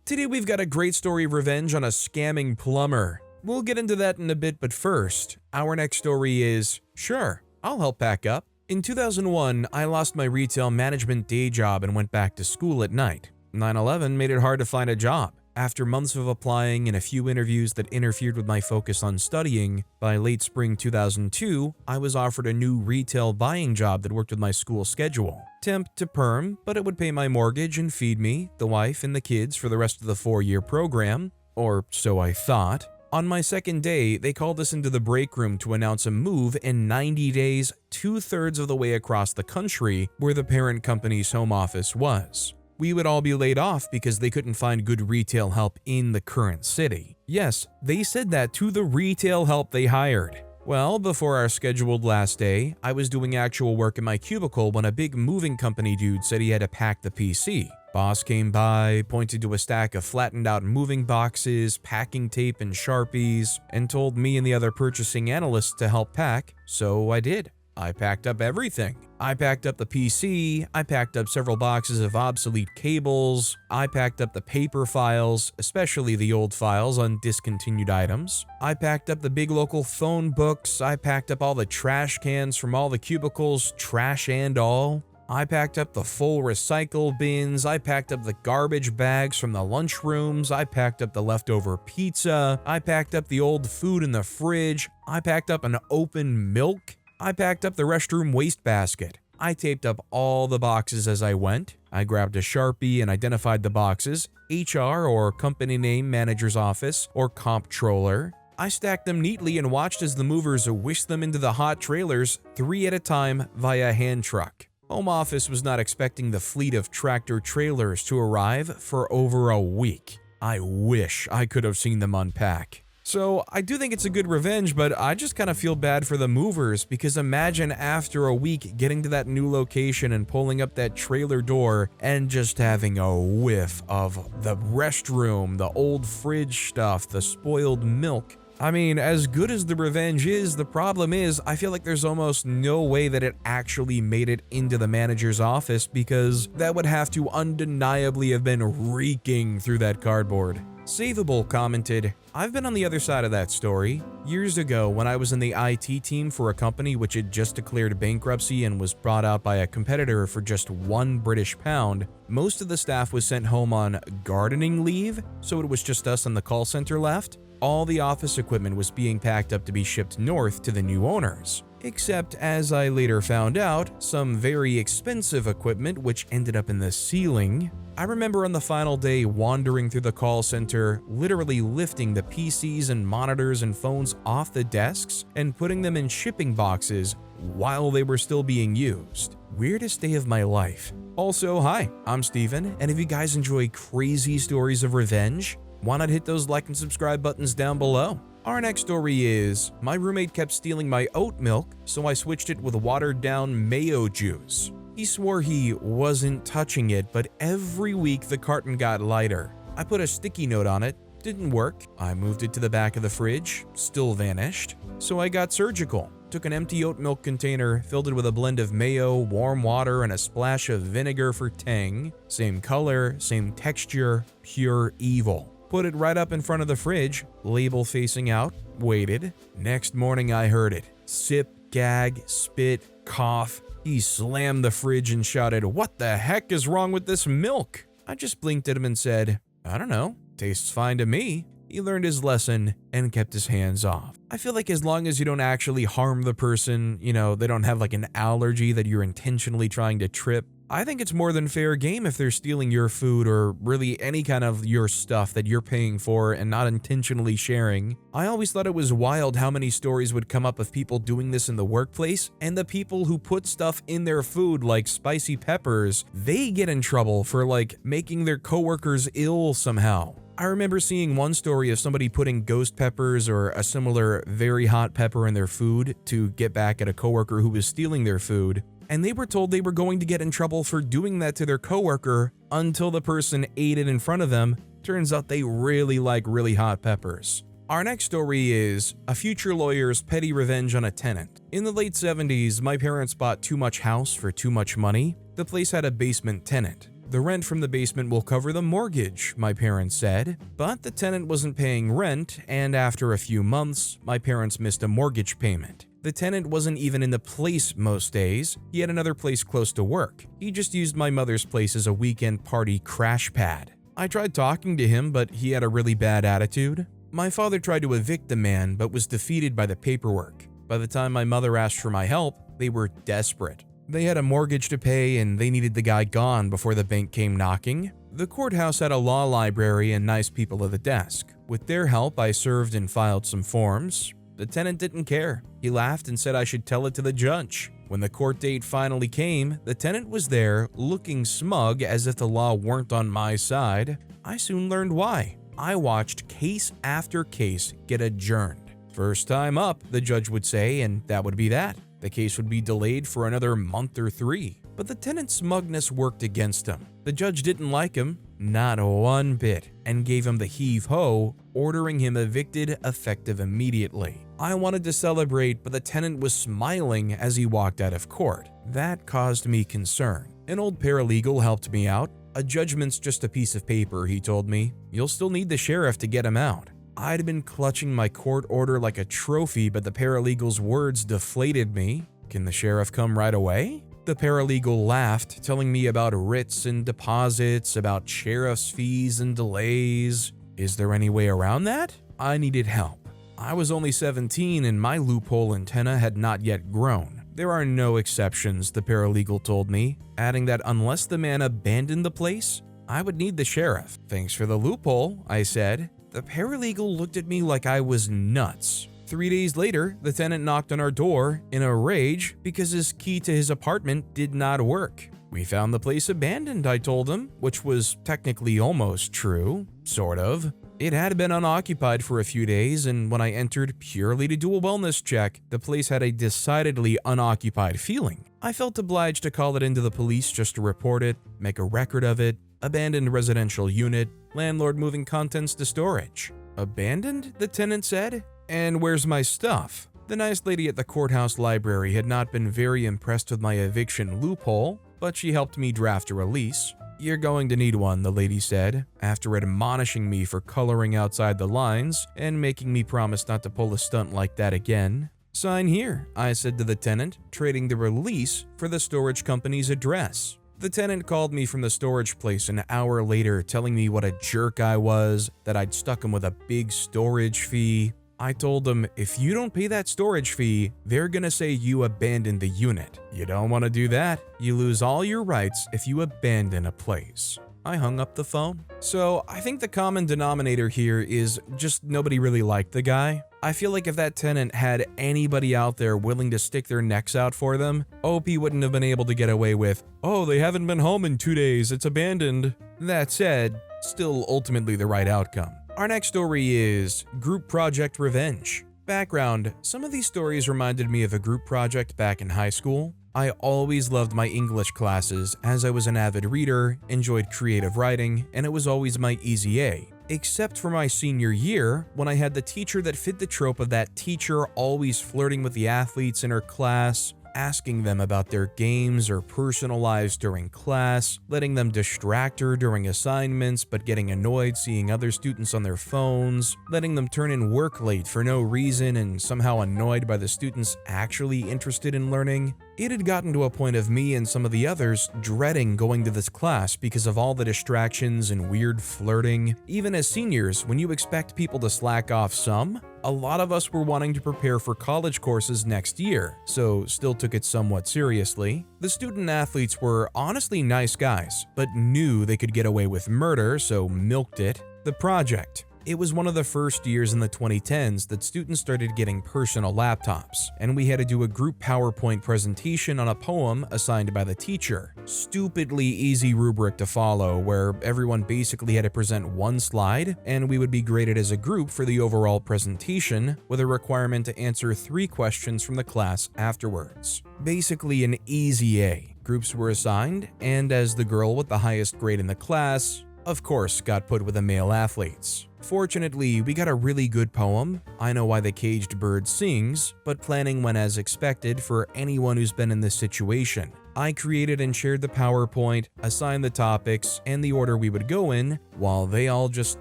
Today we've got a great story of revenge on a scamming plumber. We'll get into that in a bit, but first, our next story is, sure, I'll help pack up. In 2001, I lost my retail management day job and went back to school at night. 9/11 made it hard to find a job. After months of applying and a few interviews that interfered with my focus on studying, by late spring 2002, I was offered a new retail buying job that worked with my school schedule. Temp to perm, but it would pay my mortgage and feed me, the wife, and the kids for the rest of the 4-year program, or so I thought. On my second day, they called us into the break room to announce a move in 90 days, 2/3 of the way across the country where the parent company's home office was. We would all be laid off because they couldn't find good retail help in the current city. Yes, they said that to the retail help they hired. Well, before our scheduled last day, I was doing actual work in my cubicle when a big moving company dude said he had to pack the PC. Boss came by, pointed to a stack of flattened out moving boxes, packing tape, and Sharpies, and told me and the other purchasing analysts to help pack, so I did. I packed up everything. I packed up the PC, I packed up several boxes of obsolete cables, I packed up the paper files, especially the old files on discontinued items. I packed up the big local phone books, I packed up all the trash cans from all the cubicles, trash and all. I packed up the full recycle bins, I packed up the garbage bags from the lunchrooms, I packed up the leftover pizza, I packed up the old food in the fridge, I packed up an open milk. I packed up the restroom wastebasket. I taped up all the boxes as I went. I grabbed a Sharpie and identified the boxes, HR or company name manager's office or comptroller. I stacked them neatly and watched as the movers whisked them into the hot trailers 3 at a time via hand truck. Home office was not expecting the fleet of tractor trailers to arrive for over a week. I wish I could have seen them unpack. So I do think it's a good revenge, but I just kind of feel bad for the movers because imagine after a week getting to that new location and pulling up that trailer door and just having a whiff of the restroom, the old fridge stuff, the spoiled milk. I mean, as good as the revenge is, the problem is I feel like there's almost no way that it actually made it into the manager's office because that would have to undeniably have been reeking through that cardboard. Savable commented, I've been on the other side of that story. Years ago, when I was in the IT team for a company which had just declared bankruptcy and was bought out by a competitor for just £1, most of the staff was sent home on gardening leave, so it was just us and the call center left. All the office equipment was being packed up to be shipped north to the new owners. Except, as I later found out, some very expensive equipment which ended up in the ceiling. I remember on the final day wandering through the call center, literally lifting the PCs and monitors and phones off the desks and putting them in shipping boxes while they were still being used. Weirdest day of my life. Also, hi, I'm Steven, and if you guys enjoy crazy stories of revenge, why not hit those like and subscribe buttons down below? Our next story is, my roommate kept stealing my oat milk, so I switched it with watered down mayo juice. He swore he wasn't touching it, but every week the carton got lighter. I put a sticky note on it, didn't work. I moved it to the back of the fridge, still vanished. So I got surgical. Took an empty oat milk container, filled it with a blend of mayo, warm water, and a splash of vinegar for tang. Same color, same texture, pure evil. Put it right up in front of the fridge, label facing out, waited. Next morning I heard it. Sip, gag, spit, cough. He slammed the fridge and shouted, "What the heck is wrong with this milk?" I just blinked at him and said, "I don't know, tastes fine to me." He learned his lesson and kept his hands off. I feel like as long as you don't actually harm the person, they don't have like an allergy that you're intentionally trying to trip, I think it's more than fair game if they're stealing your food or really any kind of your stuff that you're paying for and not intentionally sharing. I always thought it was wild how many stories would come up of people doing this in the workplace, and the people who put stuff in their food like spicy peppers, they get in trouble for like making their coworkers ill somehow. I remember seeing one story of somebody putting ghost peppers or a similar very hot pepper in their food to get back at a coworker who was stealing their food. And they were told they were going to get in trouble for doing that to their coworker until the person ate it in front of them. Turns out they really like really hot peppers. Our next story is a future lawyer's petty revenge on a tenant. In the late 70s, my parents bought too much house for too much money. The place had a basement tenant. The rent from the basement will cover the mortgage, my parents said. But the tenant wasn't paying rent, and after a few months, my parents missed a mortgage payment. The tenant wasn't even in the place most days. He had another place close to work. He just used my mother's place as a weekend party crash pad. I tried talking to him, but he had a really bad attitude. My father tried to evict the man, but was defeated by the paperwork. By the time my mother asked for my help, they were desperate. They had a mortgage to pay and they needed the guy gone before the bank came knocking. The courthouse had a law library and nice people at the desk. With their help, I served and filed some forms. The tenant didn't care. He laughed and said I should tell it to the judge. When the court date finally came, the tenant was there, looking smug as if the law weren't on my side. I soon learned why. I watched case after case get adjourned. First time up, the judge would say, and that would be that. The case would be delayed for another month or 3. But the tenant's smugness worked against him. The judge didn't like him, not one bit, and gave him the heave-ho, ordering him evicted effective immediately. I wanted to celebrate, but the tenant was smiling as he walked out of court. That caused me concern. An old paralegal helped me out. A judgment's just a piece of paper, he told me. You'll still need the sheriff to get him out. I'd been clutching my court order like a trophy, but the paralegal's words deflated me. Can the sheriff come right away? The paralegal laughed, telling me about writs and deposits, about sheriff's fees and delays. Is there any way around that? I needed help. I was only 17 and my loophole antenna had not yet grown. There are no exceptions, the paralegal told me, adding that unless the man abandoned the place, I would need the sheriff. Thanks for the loophole, I said. The paralegal looked at me like I was nuts. 3 days later, the tenant knocked on our door in a rage because his key to his apartment did not work. We found the place abandoned, I told him, which was technically almost true, sort of. It had been unoccupied for a few days, and when I entered purely to do a wellness check, the place had a decidedly unoccupied feeling. I felt obliged to call it into the police just to report it, make a record of it. Abandoned residential unit, landlord moving contents to storage. Abandoned? The tenant said. And where's my stuff? The nice lady at the courthouse library had not been very impressed with my eviction loophole, but she helped me draft a release. You're going to need one, the lady said, after admonishing me for coloring outside the lines and making me promise not to pull a stunt like that again. Sign here, I said to the tenant, trading the release for the storage company's address. The tenant called me from the storage place an hour later, telling me what a jerk I was, that I'd stuck him with a big storage fee. I told him, if you don't pay that storage fee, they're gonna say you abandoned the unit. You don't want to do that. You lose all your rights if you abandon a place. I hung up the phone. So I think the common denominator here is just nobody really liked the guy. I feel like if that tenant had anybody out there willing to stick their necks out for them, OP wouldn't have been able to get away with, oh, they haven't been home in 2 days, it's abandoned. That said, still ultimately the right outcome. Our next story is Group Project Revenge. Background: some of these stories reminded me of a group project back in high school. I always loved my English classes as I was an avid reader, enjoyed creative writing, and it was always my easy A. Except for my senior year, when I had the teacher that fit the trope of that teacher always flirting with the athletes in her class, asking them about their games or personal lives during class, letting them distract her during assignments but getting annoyed seeing other students on their phones, letting them turn in work late for no reason and somehow annoyed by the students actually interested in learning. It had gotten to a point of me and some of the others dreading going to this class because of all the distractions and weird flirting. Even as seniors, when you expect people to slack off some, a lot of us were wanting to prepare for college courses next year, so still took it somewhat seriously. The student athletes were honestly nice guys, but knew they could get away with murder, so milked it. The project. It was one of the first years in the 2010s that students started getting personal laptops, and we had to do a group PowerPoint presentation on a poem assigned by the teacher. Stupidly easy rubric to follow, where everyone basically had to present one slide, and we would be graded as a group for the overall presentation, with a requirement to answer 3 questions from the class afterwards. Basically an easy A. Groups were assigned, and as the girl with the highest grade in the class, of course, got put with the male athletes. Fortunately, we got a really good poem, I Know Why the Caged Bird Sings, but planning went as expected for anyone who's been in this situation. I created and shared the PowerPoint, assigned the topics, and the order we would go in, while they all just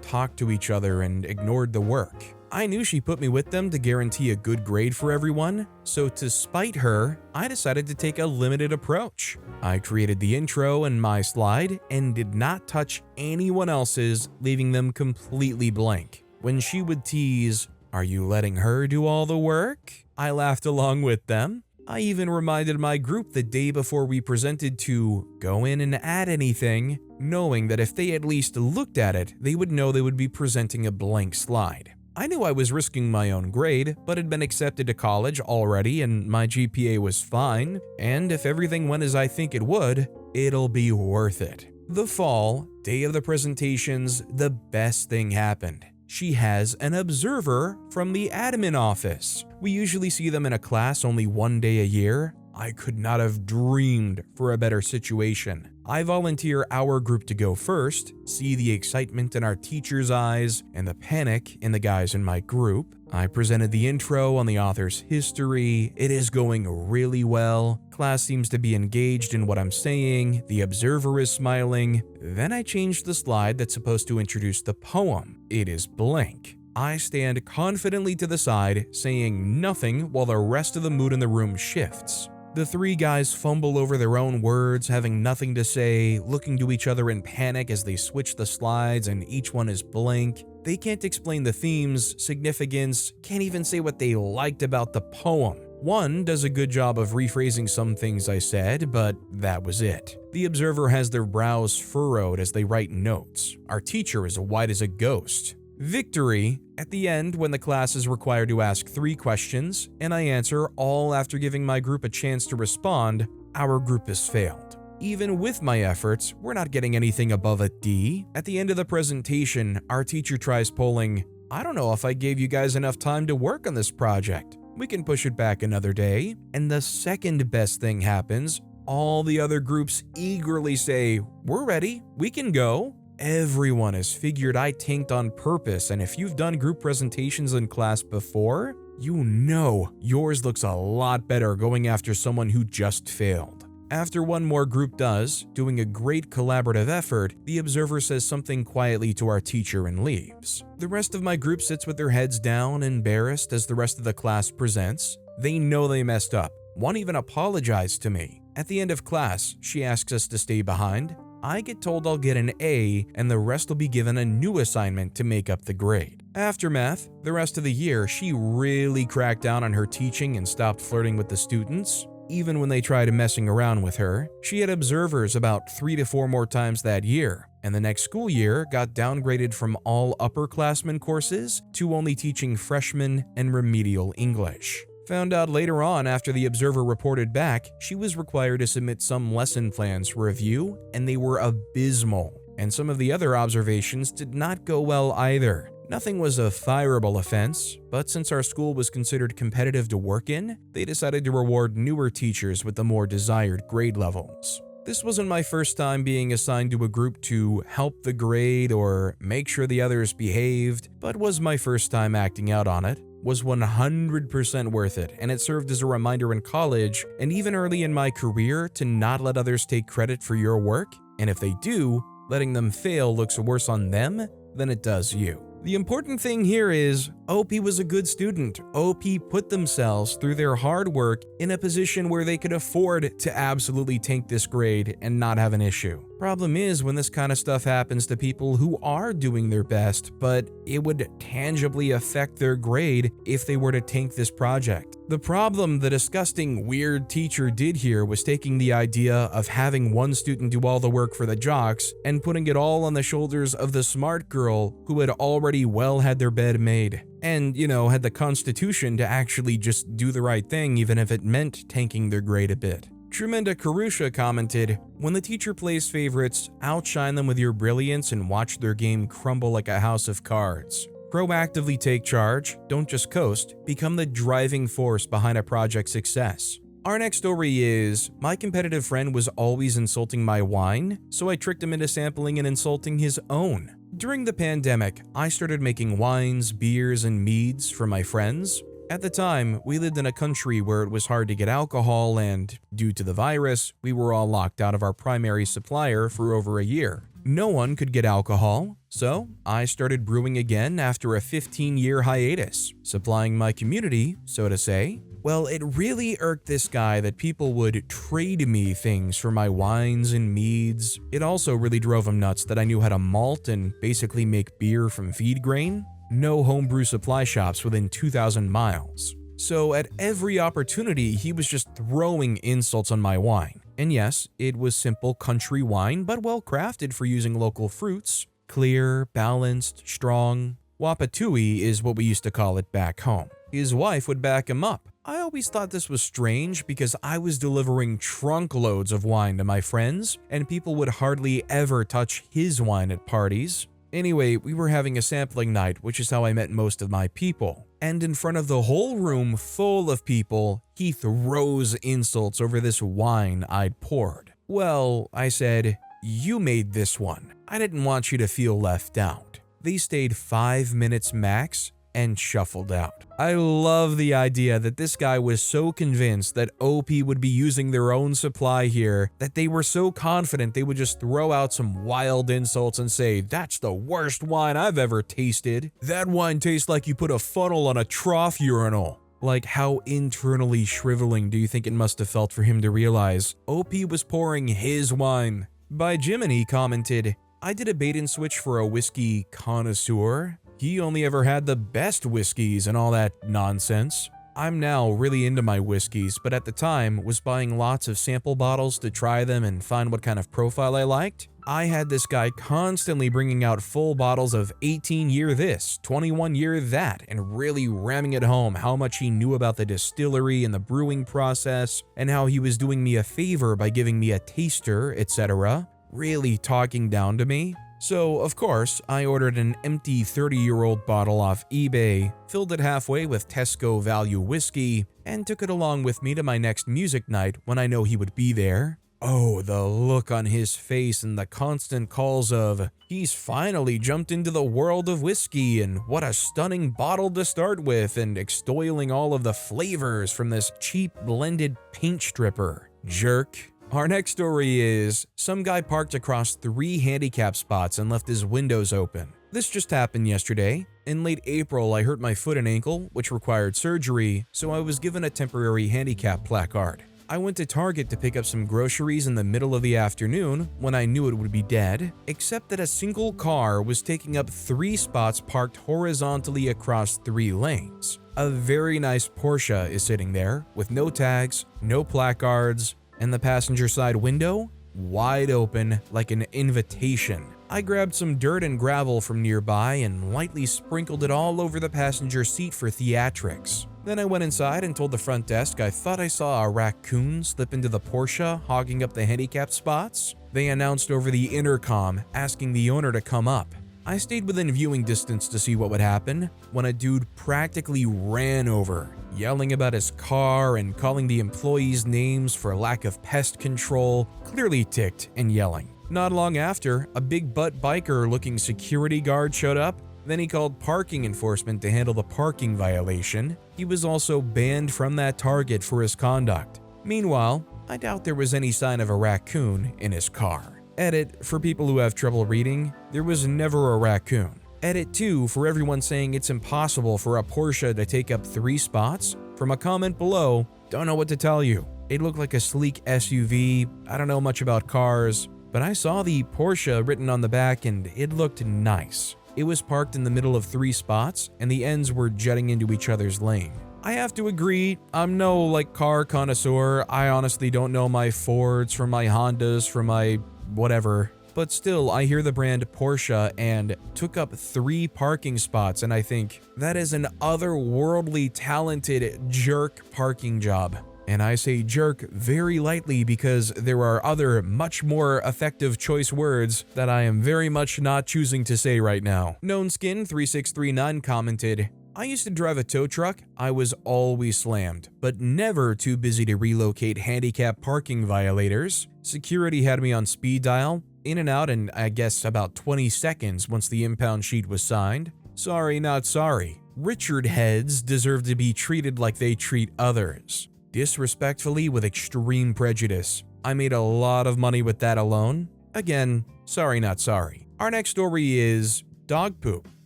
talked to each other and ignored the work. I knew she put me with them to guarantee a good grade for everyone, so to spite her, I decided to take a limited approach. I created the intro and my slide and did not touch anyone else's, leaving them completely blank. When she would tease, "Are you letting her do all the work?" I laughed along with them. I even reminded my group the day before we presented to go in and add anything, knowing that if they at least looked at it, they would know they would be presenting a blank slide. I knew I was risking my own grade, but had been accepted to college already and my GPA was fine, and if everything went as I think it would, it'll be worth it. The fall, day of the presentations, the best thing happened. She has an observer from the admin office. We usually see them in a class only one day a year. I could not have dreamed for a better situation. I volunteer our group to go first, see the excitement in our teachers' eyes and the panic in the guys in my group. I presented the intro on the author's history. It is going really well. Class seems to be engaged in what I'm saying. The observer is smiling. Then I changed the slide that's supposed to introduce the poem. It is blank. I stand confidently to the side, saying nothing while the rest of the mood in the room shifts. The three guys fumble over their own words, having nothing to say, looking to each other in panic as they switch the slides and each one is blank. They can't explain the themes, significance, can't even say what they liked about the poem. One does a good job of rephrasing some things I said, but that was it. The observer has their brows furrowed as they write notes. Our teacher is white as a ghost. Victory at the end when the class is required to ask 3 questions, and I answer all after giving my group a chance to respond. Our group has failed. Even with my efforts, we're not getting anything above a D. At the end of the presentation, our teacher tries polling, "I don't know if I gave you guys enough time to work on this project. We can push it back another day." And the second best thing happens. All the other groups eagerly say, "We're ready, we can go." Everyone has figured I tanked on purpose, and if you've done group presentations in class before, you know yours looks a lot better going after someone who just failed. After one more group does, doing a great collaborative effort, the observer says something quietly to our teacher and leaves. The rest of my group sits with their heads down, embarrassed as the rest of the class presents. They know they messed up. One even apologized to me. At the end of class, she asks us to stay behind. I get told I'll get an A and the rest will be given a new assignment to make up the grade. Aftermath, the rest of the year, she really cracked down on her teaching and stopped flirting with the students. Even when they tried messing around with her, she had observers about 3 to 4 more times that year, and the next school year got downgraded from all upperclassmen courses to only teaching freshman and remedial English. Found out later on after the observer reported back, she was required to submit some lesson plans for review, and they were abysmal. And some of the other observations did not go well either. Nothing was a fireable offense, but since our school was considered competitive to work in, they decided to reward newer teachers with the more desired grade levels. This wasn't my first time being assigned to a group to help the grade or make sure the others behaved, but was my first time acting out on it. Was 100% worth it, and it served as a reminder in college and even early in my career to not let others take credit for your work, and if they do, letting them fail looks worse on them than it does you. The important thing here is, OP was a good student. OP put themselves through their hard work in a position where they could afford to absolutely tank this grade and not have an issue. Problem is when this kind of stuff happens to people who are doing their best, but it would tangibly affect their grade if they were to tank this project. The problem the disgusting weird teacher did here was taking the idea of having one student do all the work for the jocks and putting it all on the shoulders of the smart girl who had already well had their bed made. And, had the constitution to actually just do the right thing even if it meant tanking their grade a bit. Tremenda Karusha commented, "When the teacher plays favorites, outshine them with your brilliance and watch their game crumble like a house of cards. Proactively take charge, don't just coast, become the driving force behind a project's success. Our next story is, my competitive friend was always insulting my wine, so I tricked him into sampling and insulting his own. During the pandemic, I started making wines, beers, and meads for my friends. At the time, we lived in a country where it was hard to get alcohol and, due to the virus, we were all locked out of our primary supplier for over a year. No one could get alcohol, so I started brewing again after a 15-year hiatus, supplying my community, so to say. Well, it really irked this guy that people would trade me things for my wines and meads. It also really drove him nuts that I knew how to malt and basically make beer from feed grain. No homebrew supply shops within 2,000 miles. So at every opportunity, he was just throwing insults on my wine. And yes, it was simple country wine, but well crafted for using local fruits. Clear, balanced, strong. Wapatui is what we used to call it back home. His wife would back him up. I always thought this was strange because I was delivering trunk loads of wine to my friends, and people would hardly ever touch his wine at parties. Anyway, we were having a sampling night, which is how I met most of my people. And in front of the whole room full of people, he throws insults over this wine I'd poured. Well, I said, "You made this one. I didn't want you to feel left out." They stayed 5 minutes max and shuffled out. I love the idea that this guy was so convinced that OP would be using their own supply here that they were so confident they would just throw out some wild insults and say, "That's the worst wine I've ever tasted. That wine tastes like you put a funnel on a trough urinal." Like, how internally shriveling do you think it must have felt for him to realize OP was pouring his wine? By Jiminy commented, "I did a bait and switch for a whiskey connoisseur. He only ever had the best whiskeys and all that nonsense. I'm now really into my whiskeys, but at the time was buying lots of sample bottles to try them and find what kind of profile I liked. I had this guy constantly bringing out full bottles of 18-year this, 21-year that, and really ramming it home how much he knew about the distillery and the brewing process, and how he was doing me a favor by giving me a taster, etc. Really talking down to me. So, of course, I ordered an empty 30-year-old bottle off eBay, filled it halfway with Tesco value whiskey, and took it along with me to my next music night when I know he would be there. Oh, the look on his face and the constant calls of, "He's finally jumped into the world of whiskey, and what a stunning bottle to start with," and extolling all of the flavors from this cheap blended paint stripper. Jerk. Our next story is, some guy parked across 3 handicap spots and left his windows open. This just happened yesterday. In late April, I hurt my foot and ankle, which required surgery, so I was given a temporary handicap placard. I went to Target to pick up some groceries in the middle of the afternoon when I knew it would be dead, except that a single car was taking up 3 spots parked horizontally across 3 lanes. A very nice Porsche is sitting there with no tags, no placards, and the passenger side window wide open like an invitation. I grabbed some dirt and gravel from nearby and lightly sprinkled it all over the passenger seat for theatrics. Then I went inside and told the front desk I thought I saw a raccoon slip into the Porsche hogging up the handicapped spots. They announced over the intercom, asking the owner to come up. I stayed within viewing distance to see what would happen when a dude practically ran over, yelling about his car and calling the employees names for lack of pest control, clearly ticked and yelling. Not long after, a big butt biker looking security guard showed up. Then he called parking enforcement to handle the parking violation. He was also banned from that Target for his conduct. Meanwhile, I doubt there was any sign of a raccoon in his car. Edit, for people who have trouble reading, there was never a raccoon. Edit 2, for everyone saying it's impossible for a Porsche to take up 3 spots. From a comment below, don't know what to tell you. It looked like a sleek SUV, I don't know much about cars, but I saw the Porsche written on the back and it looked nice. It was parked in the middle of 3 spots and the ends were jutting into each other's lane. I have to agree, I'm no car connoisseur. I honestly don't know my Fords from my Hondas from my whatever. But still, I hear the brand Porsche and took up 3 parking spots and I think that is an otherworldly talented jerk parking job. And I say jerk very lightly because there are other much more effective choice words that I am very much not choosing to say right now. KnownSkin3639 commented, I used to drive a tow truck. I was always slammed, but never too busy to relocate handicapped parking violators. Security had me on speed dial, in and out in I guess about 20 seconds once the impound sheet was signed. Sorry, not sorry. Richard heads deserve to be treated like they treat others. Disrespectfully with extreme prejudice. I made a lot of money with that alone. Again, sorry, not sorry. Our next story is dog poop.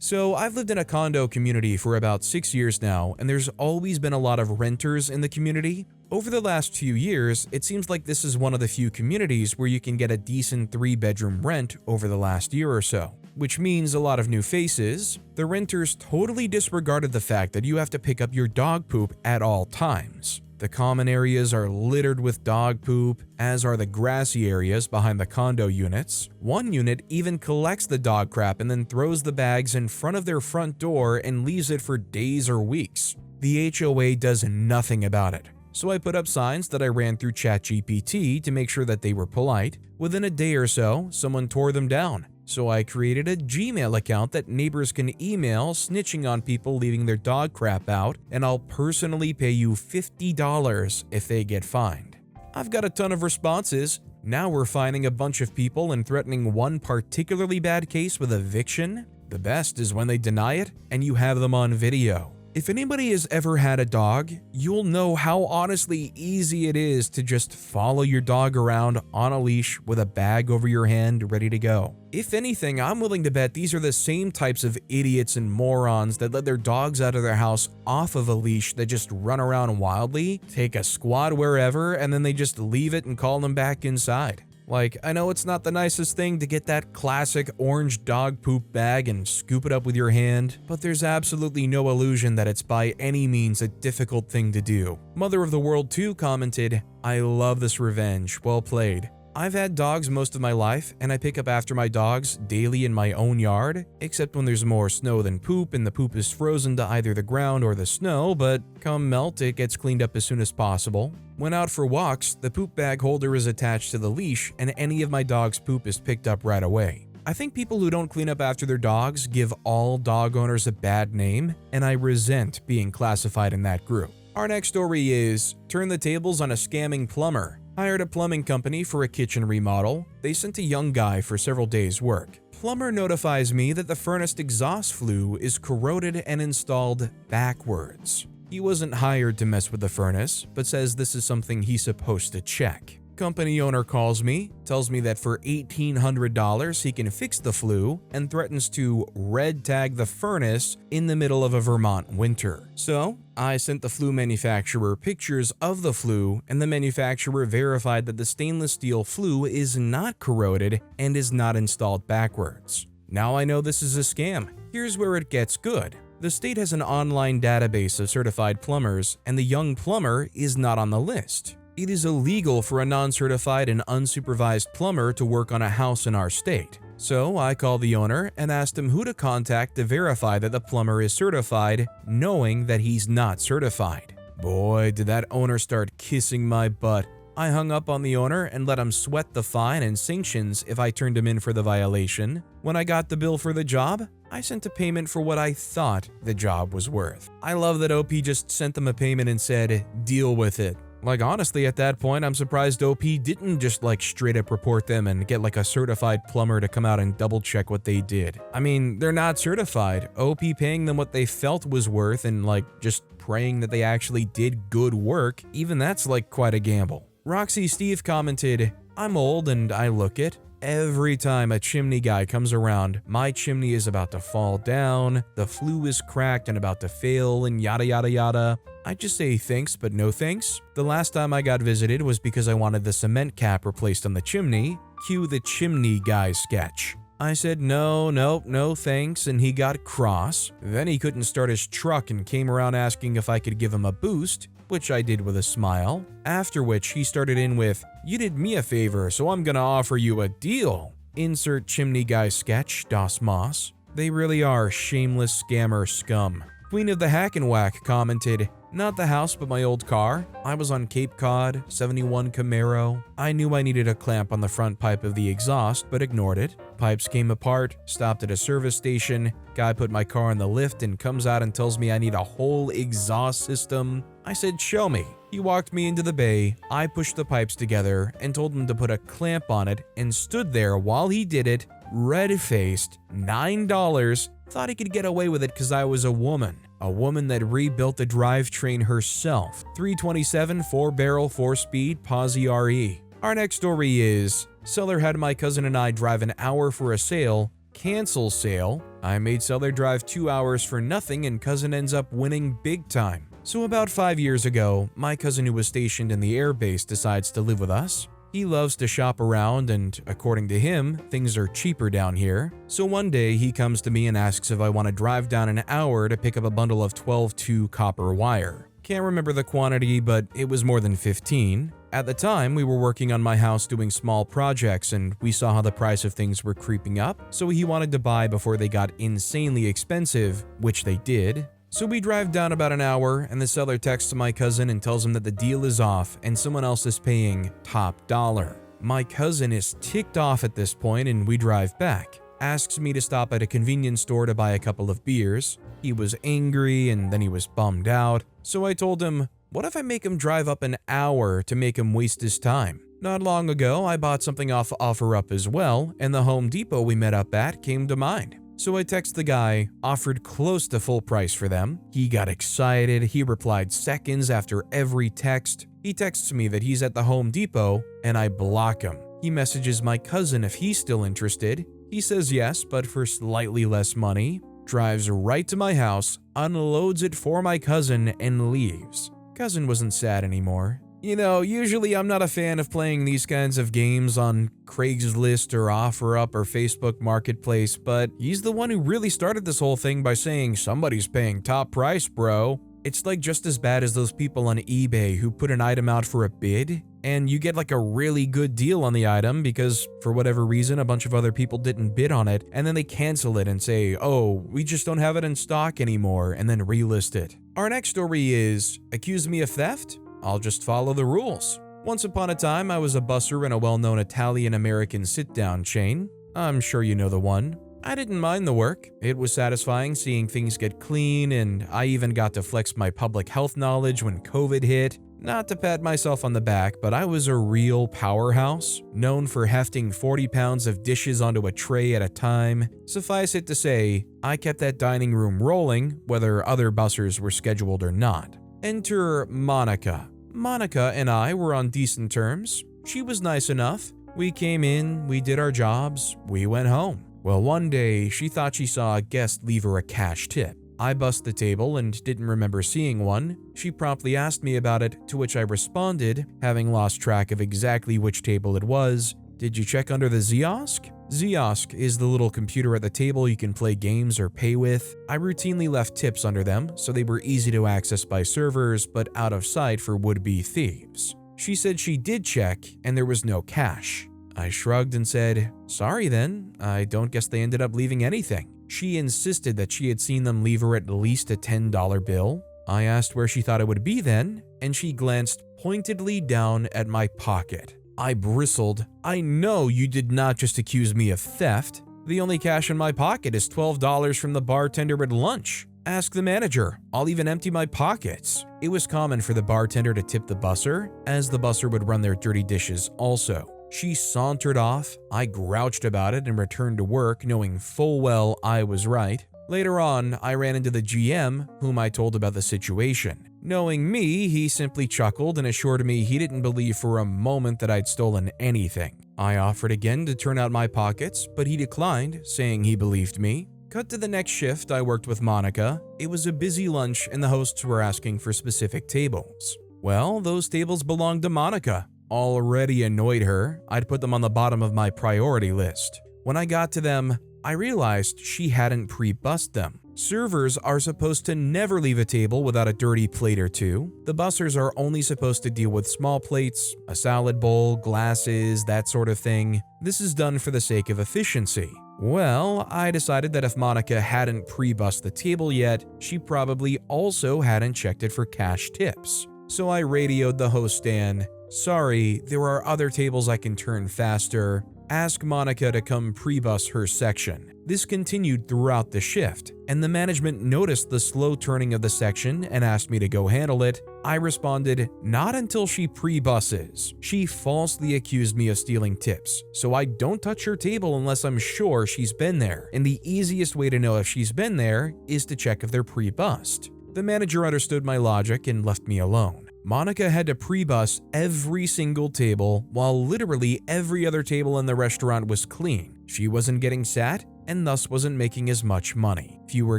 So I've lived in a condo community for about 6 years now, and there's always been a lot of renters in the community. Over the last few years, it seems like this is one of the few communities where you can get a decent 3-bedroom rent over the last year or so, which means a lot of new faces. The renters totally disregarded the fact that you have to pick up your dog poop at all times. The common areas are littered with dog poop, as are the grassy areas behind the condo units. One unit even collects the dog crap and then throws the bags in front of their front door and leaves it for days or weeks. The HOA does nothing about it. So I put up signs that I ran through ChatGPT to make sure that they were polite. Within a day or so, someone tore them down. So I created a Gmail account that neighbors can email snitching on people leaving their dog crap out, and I'll personally pay you $50 if they get fined. I've got a ton of responses. Now we're fining a bunch of people and threatening one particularly bad case with eviction. The best is when they deny it and you have them on video. If anybody has ever had a dog, you'll know how honestly easy it is to just follow your dog around on a leash with a bag over your hand ready to go. If anything, I'm willing to bet these are the same types of idiots and morons that let their dogs out of their house off of a leash that just run around wildly, take a squad wherever, and then they just leave it and call them back inside. Like, I know it's not the nicest thing to get that classic orange dog poop bag and scoop it up with your hand, but there's absolutely no illusion that it's by any means a difficult thing to do. Mother of the World 2 commented, "I love this revenge, well played. I've had dogs most of my life, and I pick up after my dogs daily in my own yard, except when there's more snow than poop and the poop is frozen to either the ground or the snow, but come melt, it gets cleaned up as soon as possible. When out for walks, the poop bag holder is attached to the leash, and any of my dog's poop is picked up right away. I think people who don't clean up after their dogs give all dog owners a bad name, and I resent being classified in that group." Our next story is turn the tables on a scamming plumber. Hired a plumbing company for a kitchen remodel. They sent a young guy for several days' work. Plumber notifies me that the furnace exhaust flue is corroded and installed backwards. He wasn't hired to mess with the furnace, but says this is something he's supposed to check. Company owner calls me, tells me that for $1,800 he can fix the flue, and threatens to red tag the furnace in the middle of a Vermont winter. So I sent the flue manufacturer pictures of the flue, and the manufacturer verified that the stainless steel flue is not corroded and is not installed backwards. Now I know this is a scam. Here's where it gets good. The state has an online database of certified plumbers, and the young plumber is not on the list. It is illegal for a non-certified and unsupervised plumber to work on a house in our state. So I called the owner and asked him who to contact to verify that the plumber is certified, knowing that he's not certified. Boy, did that owner start kissing my butt. I hung up on the owner and let him sweat the fine and sanctions if I turned him in for the violation. When I got the bill for the job, I sent a payment for what I thought the job was worth. I love that OP just sent them a payment and said, "Deal with it." Like, honestly, at that point, I'm surprised OP didn't just straight up report them and get a certified plumber to come out and double check what they did. I mean, they're not certified. OP paying them what they felt was worth and just praying that they actually did good work, even that's quite a gamble. Roxy Steve commented, "I'm old and I look it. Every time a chimney guy comes around, my chimney is about to fall down, the flue is cracked and about to fail, and yada yada yada. I just say thanks but no thanks. The last time I got visited was because I wanted the cement cap replaced on the chimney. Cue the chimney guy sketch. I said no thanks, and he got cross. Then he couldn't start his truck and came around asking if I could give him a boost, which I did with a smile. After which he started in with, 'You did me a favor, so I'm gonna offer you a deal.' Insert chimney guy sketch, Das Moss. They really are shameless scammer scum. Queen of the Hack and Whack commented, "Not the house, but my old car. I was on Cape Cod, 71 Camaro. I knew I needed a clamp on the front pipe of the exhaust, but ignored it. Pipes came apart, stopped at a service station. Guy put my car in the lift and comes out and tells me I need a whole exhaust system. I said, show me. He walked me into the bay, I pushed the pipes together and told him to put a clamp on it and stood there while he did it, red-faced, $9, thought he could get away with it because I was a woman that rebuilt the drivetrain herself. 327 4-barrel 4-speed Posi RE. Our next story is, seller had my cousin and I drive an hour for a sale, cancel sale. I made seller drive 2 hours for nothing and cousin ends up winning big time. So about 5 years ago, my cousin who was stationed in the air base decides to live with us. He loves to shop around and, according to him, things are cheaper down here. So one day he comes to me and asks if I want to drive down an hour to pick up a bundle of 12-2 copper wire. Can't remember the quantity, but it was more than 15. At the time, we were working on my house doing small projects and we saw how the price of things were creeping up, so he wanted to buy before they got insanely expensive, which they did. So we drive down about an hour and the seller texts my cousin and tells him that the deal is off and someone else is paying top dollar. My cousin is ticked off at this point and we drive back. Asks me to stop at a convenience store to buy a couple of beers. He was angry and then he was bummed out. So I told him, what if I make him drive up an hour to make him waste his time? Not long ago, I bought something off OfferUp as well and the Home Depot we met up at came to mind. So I text the guy, offered close to full price for them. He got excited, he replied seconds after every text. He texts me that he's at the Home Depot, and I block him. He messages my cousin if he's still interested. He says yes, but for slightly less money. Drives right to my house, unloads it for my cousin, and leaves. Cousin wasn't sad anymore. You know, usually I'm not a fan of playing these kinds of games on Craigslist or OfferUp or Facebook Marketplace, but he's the one who really started this whole thing by saying somebody's paying top price, bro. It's like just as bad as those people on eBay who put an item out for a bid and you get like a really good deal on the item because for whatever reason a bunch of other people didn't bid on it and then they cancel it and say, oh, we just don't have it in stock anymore and then relist it. Our next story is, accuse me of theft? I'll just follow the rules. Once upon a time, I was a busser in a well-known Italian-American sit-down chain. I'm sure you know the one. I didn't mind the work. It was satisfying seeing things get clean, and I even got to flex my public health knowledge when COVID hit. Not to pat myself on the back, but I was a real powerhouse, known for hefting 40 pounds of dishes onto a tray at a time. Suffice it to say, I kept that dining room rolling, whether other bussers were scheduled or not. Enter Monica. Monica and I were on decent terms. She was nice enough. We came in, we did our jobs, we went home. Well, one day, she thought she saw a guest leave her a cash tip. I bussed the table and didn't remember seeing one. She promptly asked me about it, to which I responded, having lost track of exactly which table it was. Did you check under the Ziosk? Ziosk is the little computer at the table you can play games or pay with. I routinely left tips under them, so they were easy to access by servers, but out of sight for would-be thieves. She said she did check, and there was no cash. I shrugged and said, sorry then, I don't guess they ended up leaving anything. She insisted that she had seen them leave her at least a $10 bill. I asked where she thought it would be then, and she glanced pointedly down at my pocket. I bristled. I know you did not just accuse me of theft. The only cash in my pocket is $12 from the bartender at lunch. Ask the manager. I'll even empty my pockets. It was common for the bartender to tip the busser, as the busser would run their dirty dishes also. She sauntered off. I grouched about it and returned to work, knowing full well I was right. Later on, I ran into the GM, whom I told about the situation. Knowing me, he simply chuckled and assured me he didn't believe for a moment that I'd stolen anything. I offered again to turn out my pockets, but he declined, saying he believed me. Cut to the next shift, I worked with Monica. It was a busy lunch and the hosts were asking for specific tables. Well, those tables belonged to Monica. Already annoyed her, I'd put them on the bottom of my priority list. When I got to them, I realized she hadn't pre-bussed them. Servers are supposed to never leave a table without a dirty plate or two. The bussers are only supposed to deal with small plates, a salad bowl, glasses, that sort of thing. This is done for the sake of efficiency. Well, I decided that if Monica hadn't pre-bussed the table yet, she probably also hadn't checked it for cash tips. So I radioed the host stand, "Sorry, there are other tables I can turn faster. Ask Monica to come pre-bus her section." This continued throughout the shift, and the management noticed the slow turning of the section and asked me to go handle it. I responded, "Not until she pre-busses." She falsely accused me of stealing tips, so I don't touch her table unless I'm sure she's been there, and the easiest way to know if she's been there is to check if they're pre-bussed. The manager understood my logic and left me alone. Monica had to pre-bus every single table, while literally every other table in the restaurant was clean. She wasn't getting sat, and thus wasn't making as much money. Fewer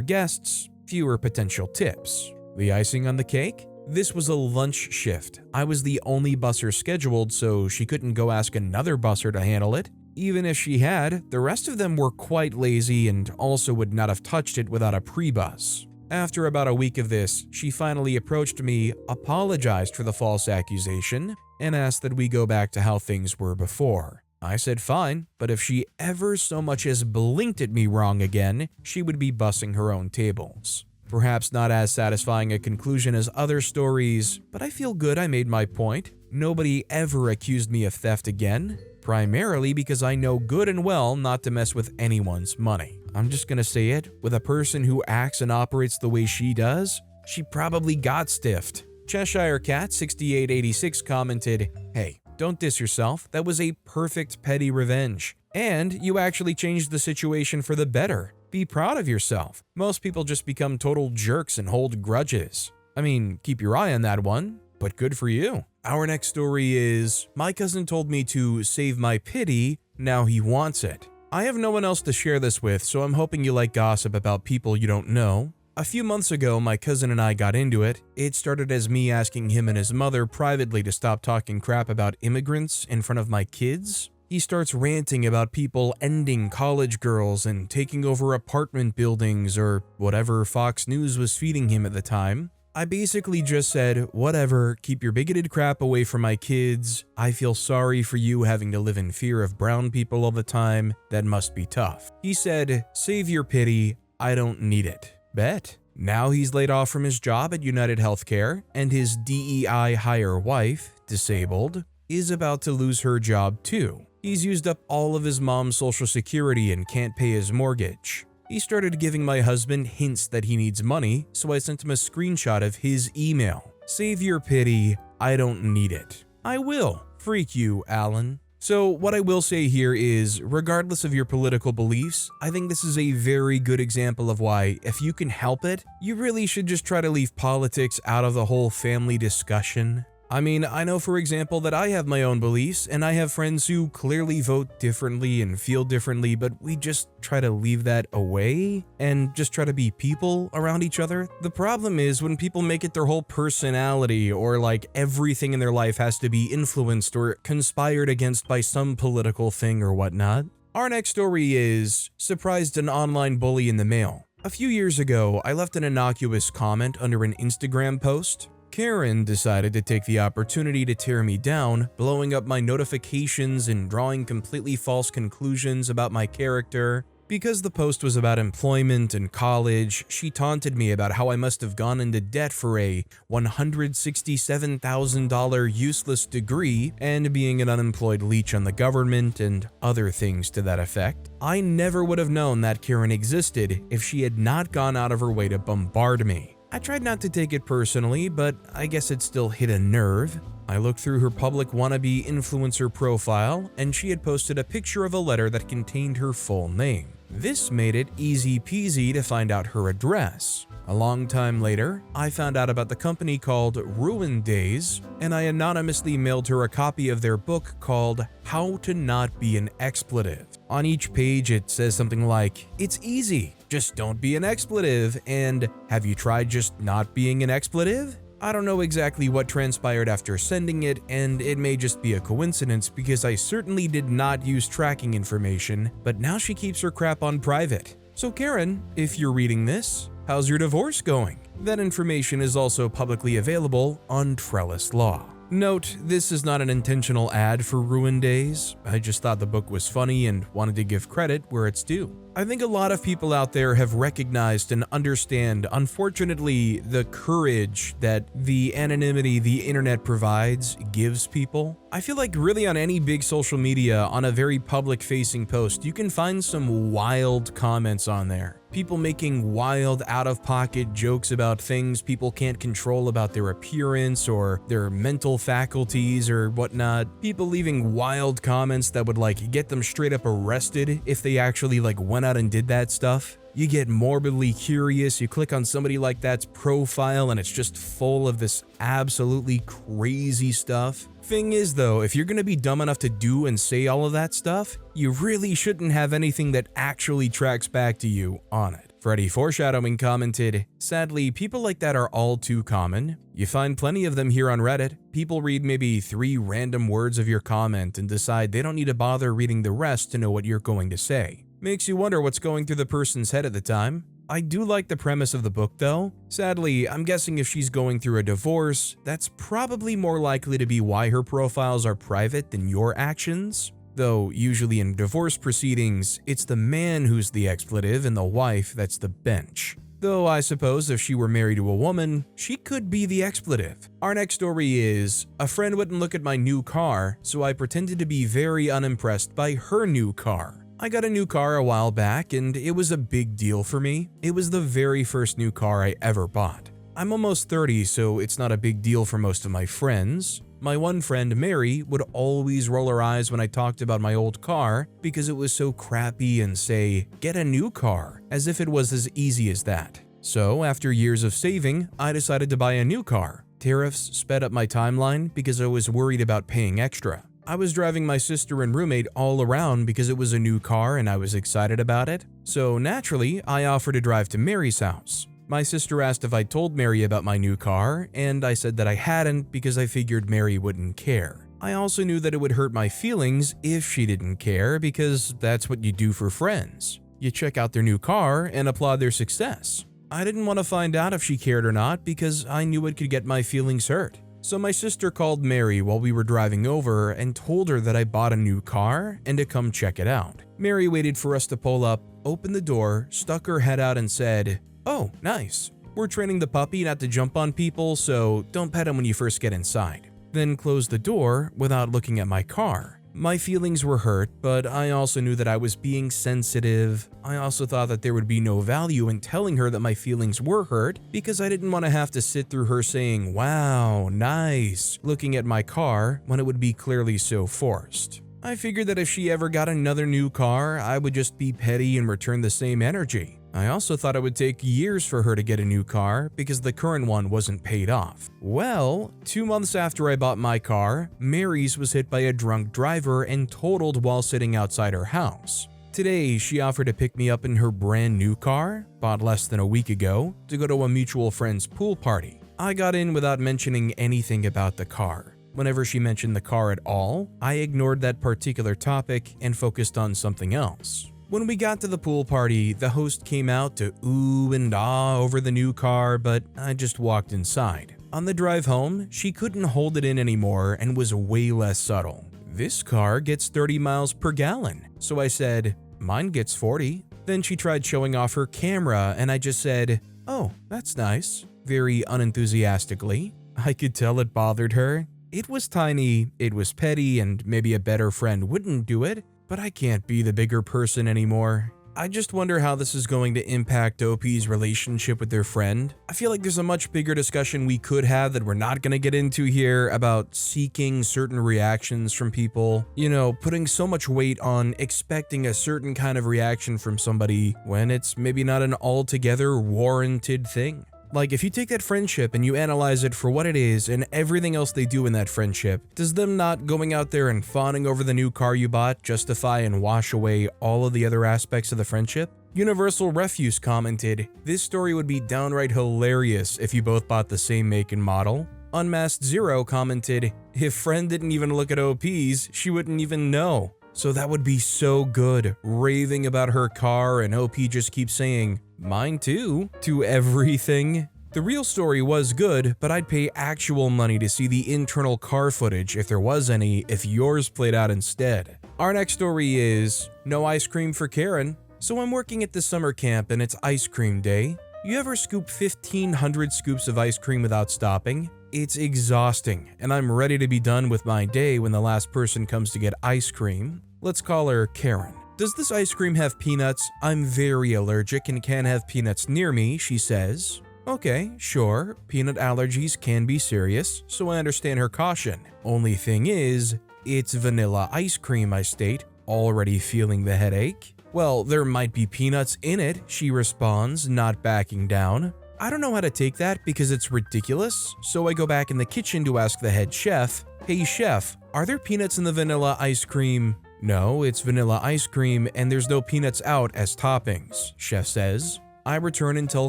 guests, fewer potential tips. The icing on the cake? This was a lunch shift. I was the only busser scheduled, so she couldn't go ask another busser to handle it. Even if she had, the rest of them were quite lazy and also would not have touched it without a pre-bus. After about a week of this, she finally approached me, apologized for the false accusation, and asked that we go back to how things were before. I said fine, but if she ever so much as blinked at me wrong again, she would be bussing her own tables. Perhaps not as satisfying a conclusion as other stories, but I feel good I made my point. Nobody ever accused me of theft again, primarily because I know good and well not to mess with anyone's money. I'm just gonna say it, with a person who acts and operates the way she does, she probably got stiffed. Cheshire Cat 6886 commented, "Hey, don't diss yourself, that was a perfect petty revenge. And you actually changed the situation for the better. Be proud of yourself. Most people just become total jerks and hold grudges. I mean, keep your eye on that one, but good for you." Our next story is, "My cousin told me to save my pity, now he wants it." I have no one else to share this with, so I'm hoping you like gossip about people you don't know. A few months ago, my cousin and I got into it. It started as me asking him and his mother privately to stop talking crap about immigrants in front of my kids. He starts ranting about people ending college girls and taking over apartment buildings or whatever Fox News was feeding him at the time. I basically just said, "Whatever, keep your bigoted crap away from my kids. I feel sorry for you having to live in fear of brown people all the time. That must be tough." He said, "Save your pity, I don't need it." Bet. Now he's laid off from his job at United Healthcare, and his DEI hire wife, disabled, is about to lose her job too. He's used up all of his mom's social security and can't pay his mortgage. He started giving my husband hints that he needs money, so I sent him a screenshot of his email. "Save your pity, I don't need it." I will. Freak you, Alan. So what I will say here is, regardless of your political beliefs, I think this is a very good example of why, if you can help it, you really should just try to leave politics out of the whole family discussion. I mean, I know for example that I have my own beliefs, and I have friends who clearly vote differently and feel differently, but we just try to leave that away and just try to be people around each other. The problem is when people make it their whole personality, or like everything in their life has to be influenced or conspired against by some political thing or whatnot. Our next story is, "Surprised an online bully in the mail." A few years ago, I left an innocuous comment under an Instagram post. Karen decided to take the opportunity to tear me down, blowing up my notifications and drawing completely false conclusions about my character. Because the post was about employment and college, she taunted me about how I must have gone into debt for a $167,000 useless degree and being an unemployed leech on the government and other things to that effect. I never would have known that Karen existed if she had not gone out of her way to bombard me. I tried not to take it personally, but I guess it still hit a nerve. I looked through her public wannabe influencer profile, and she had posted a picture of a letter that contained her full name. This made it easy peasy to find out her address. A long time later, I found out about the company called Ruin Days, and I anonymously mailed her a copy of their book called How to Not Be an Expletive. On each page it says something like, "It's easy, just don't be an expletive," and "Have you tried just not being an expletive?" I don't know exactly what transpired after sending it, and it may just be a coincidence because I certainly did not use tracking information, but now she keeps her crap on private. So Karen, if you're reading this, how's your divorce going? That information is also publicly available on Trellis Law. Note, this is not an intentional ad for Ruined Days. I just thought the book was funny and wanted to give credit where it's due. I think a lot of people out there have recognized and understand, unfortunately, the courage that the anonymity the internet provides gives people. I feel like really on any big social media, on a very public-facing post, you can find some wild comments on there. People making wild, out-of-pocket jokes about things people can't control about their appearance or their mental faculties or whatnot. People leaving wild comments that would get them straight up arrested if they actually went out and did that stuff. You get morbidly curious, you click on somebody like that's profile and it's just full of this absolutely crazy stuff. Thing is though, if you're gonna be dumb enough to do and say all of that stuff, you really shouldn't have anything that actually tracks back to you on it. Freddy Foreshadowing commented, "Sadly, people like that are all too common. You find plenty of them here on Reddit. People read maybe 3 random words of your comment and decide they don't need to bother reading the rest to know what you're going to say. Makes you wonder what's going through the person's head at the time." I do like the premise of the book though. Sadly, I'm guessing if she's going through a divorce, that's probably more likely to be why her profiles are private than your actions. Though usually in divorce proceedings, it's the man who's the expletive and the wife that's the bench. Though I suppose if she were married to a woman, she could be the expletive. Our next story is, a friend wouldn't look at my new car, so I pretended to be very unimpressed by her new car. I got a new car a while back and it was a big deal for me. It was the very first new car I ever bought. I'm almost 30, so it's not a big deal for most of my friends. My one friend, Mary, would always roll her eyes when I talked about my old car because it was so crappy and say, "Get a new car," as if it was as easy as that. So after years of saving, I decided to buy a new car. Tariffs sped up my timeline because I was worried about paying extra. I was driving my sister and roommate all around because it was a new car and I was excited about it. So naturally, I offered to drive to Mary's house. My sister asked if I told Mary about my new car, and I said that I hadn't because I figured Mary wouldn't care. I also knew that it would hurt my feelings if she didn't care because that's what you do for friends. You check out their new car and applaud their success. I didn't want to find out if she cared or not because I knew it could get my feelings hurt. So my sister called Mary while we were driving over and told her that I bought a new car and to come check it out. Mary waited for us to pull up, opened the door, stuck her head out and said, "Oh, nice. We're training the puppy not to jump on people, so don't pet him when you first get inside." Then closed the door without looking at my car. My feelings were hurt, but I also knew that I was being sensitive. I also thought that there would be no value in telling her that my feelings were hurt because I didn't want to have to sit through her saying, "Wow, nice," looking at my car when it would be clearly so forced. I figured that if she ever got another new car, I would just be petty and return the same energy. I also thought it would take years for her to get a new car because the current one wasn't paid off. Well, 2 months after I bought my car, Mary's was hit by a drunk driver and totaled while sitting outside her house. Today, she offered to pick me up in her brand new car, bought less than a week ago, to go to a mutual friend's pool party. I got in without mentioning anything about the car. Whenever she mentioned the car at all, I ignored that particular topic and focused on something else. When we got to the pool party, the host came out to ooh and ah over the new car, but I just walked inside. On the drive home, she couldn't hold it in anymore and was way less subtle. "This car gets 30 miles per gallon." So I said, "Mine gets 40. Then she tried showing off her camera and I just said, "Oh, that's nice," very unenthusiastically. I could tell it bothered her. It was tiny, it was petty, and maybe a better friend wouldn't do it. But I can't be the bigger person anymore. I just wonder how this is going to impact OP's relationship with their friend. I feel like there's a much bigger discussion we could have that we're not going to get into here about seeking certain reactions from people. You know, putting so much weight on expecting a certain kind of reaction from somebody when it's maybe not an altogether warranted thing. Like, if you take that friendship and you analyze it for what it is and everything else they do in that friendship, does them not going out there and fawning over the new car you bought justify and wash away all of the other aspects of the friendship? Universal Refuse commented, "This story would be downright hilarious if you both bought the same make and model." Unmasked Zero commented, "If friend didn't even look at OP's, she wouldn't even know." So that would be so good, raving about her car and OP just keeps saying, "Mine too," to everything. The real story was good, but I'd pay actual money to see the internal car footage, if there was any, if yours played out instead. Our next story is no ice cream for Karen. So I'm working at the summer camp and it's ice cream day. You ever scoop 1,500 scoops of ice cream without stopping? It's exhausting, and I'm ready to be done with my day when the last person comes to get ice cream. Let's call her Karen. Does this ice cream have peanuts? I'm very allergic and can't have peanuts near me, she says. Okay, sure, peanut allergies can be serious, so I understand her caution. Only thing is, it's vanilla ice cream, I state, already feeling the headache. Well, there might be peanuts in it, she responds, not backing down. I don't know how to take that because it's ridiculous, so I go back in the kitchen to ask the head chef, "Hey chef, are there peanuts in the vanilla ice cream?" "No, it's vanilla ice cream and there's no peanuts out as toppings," chef says. I return and tell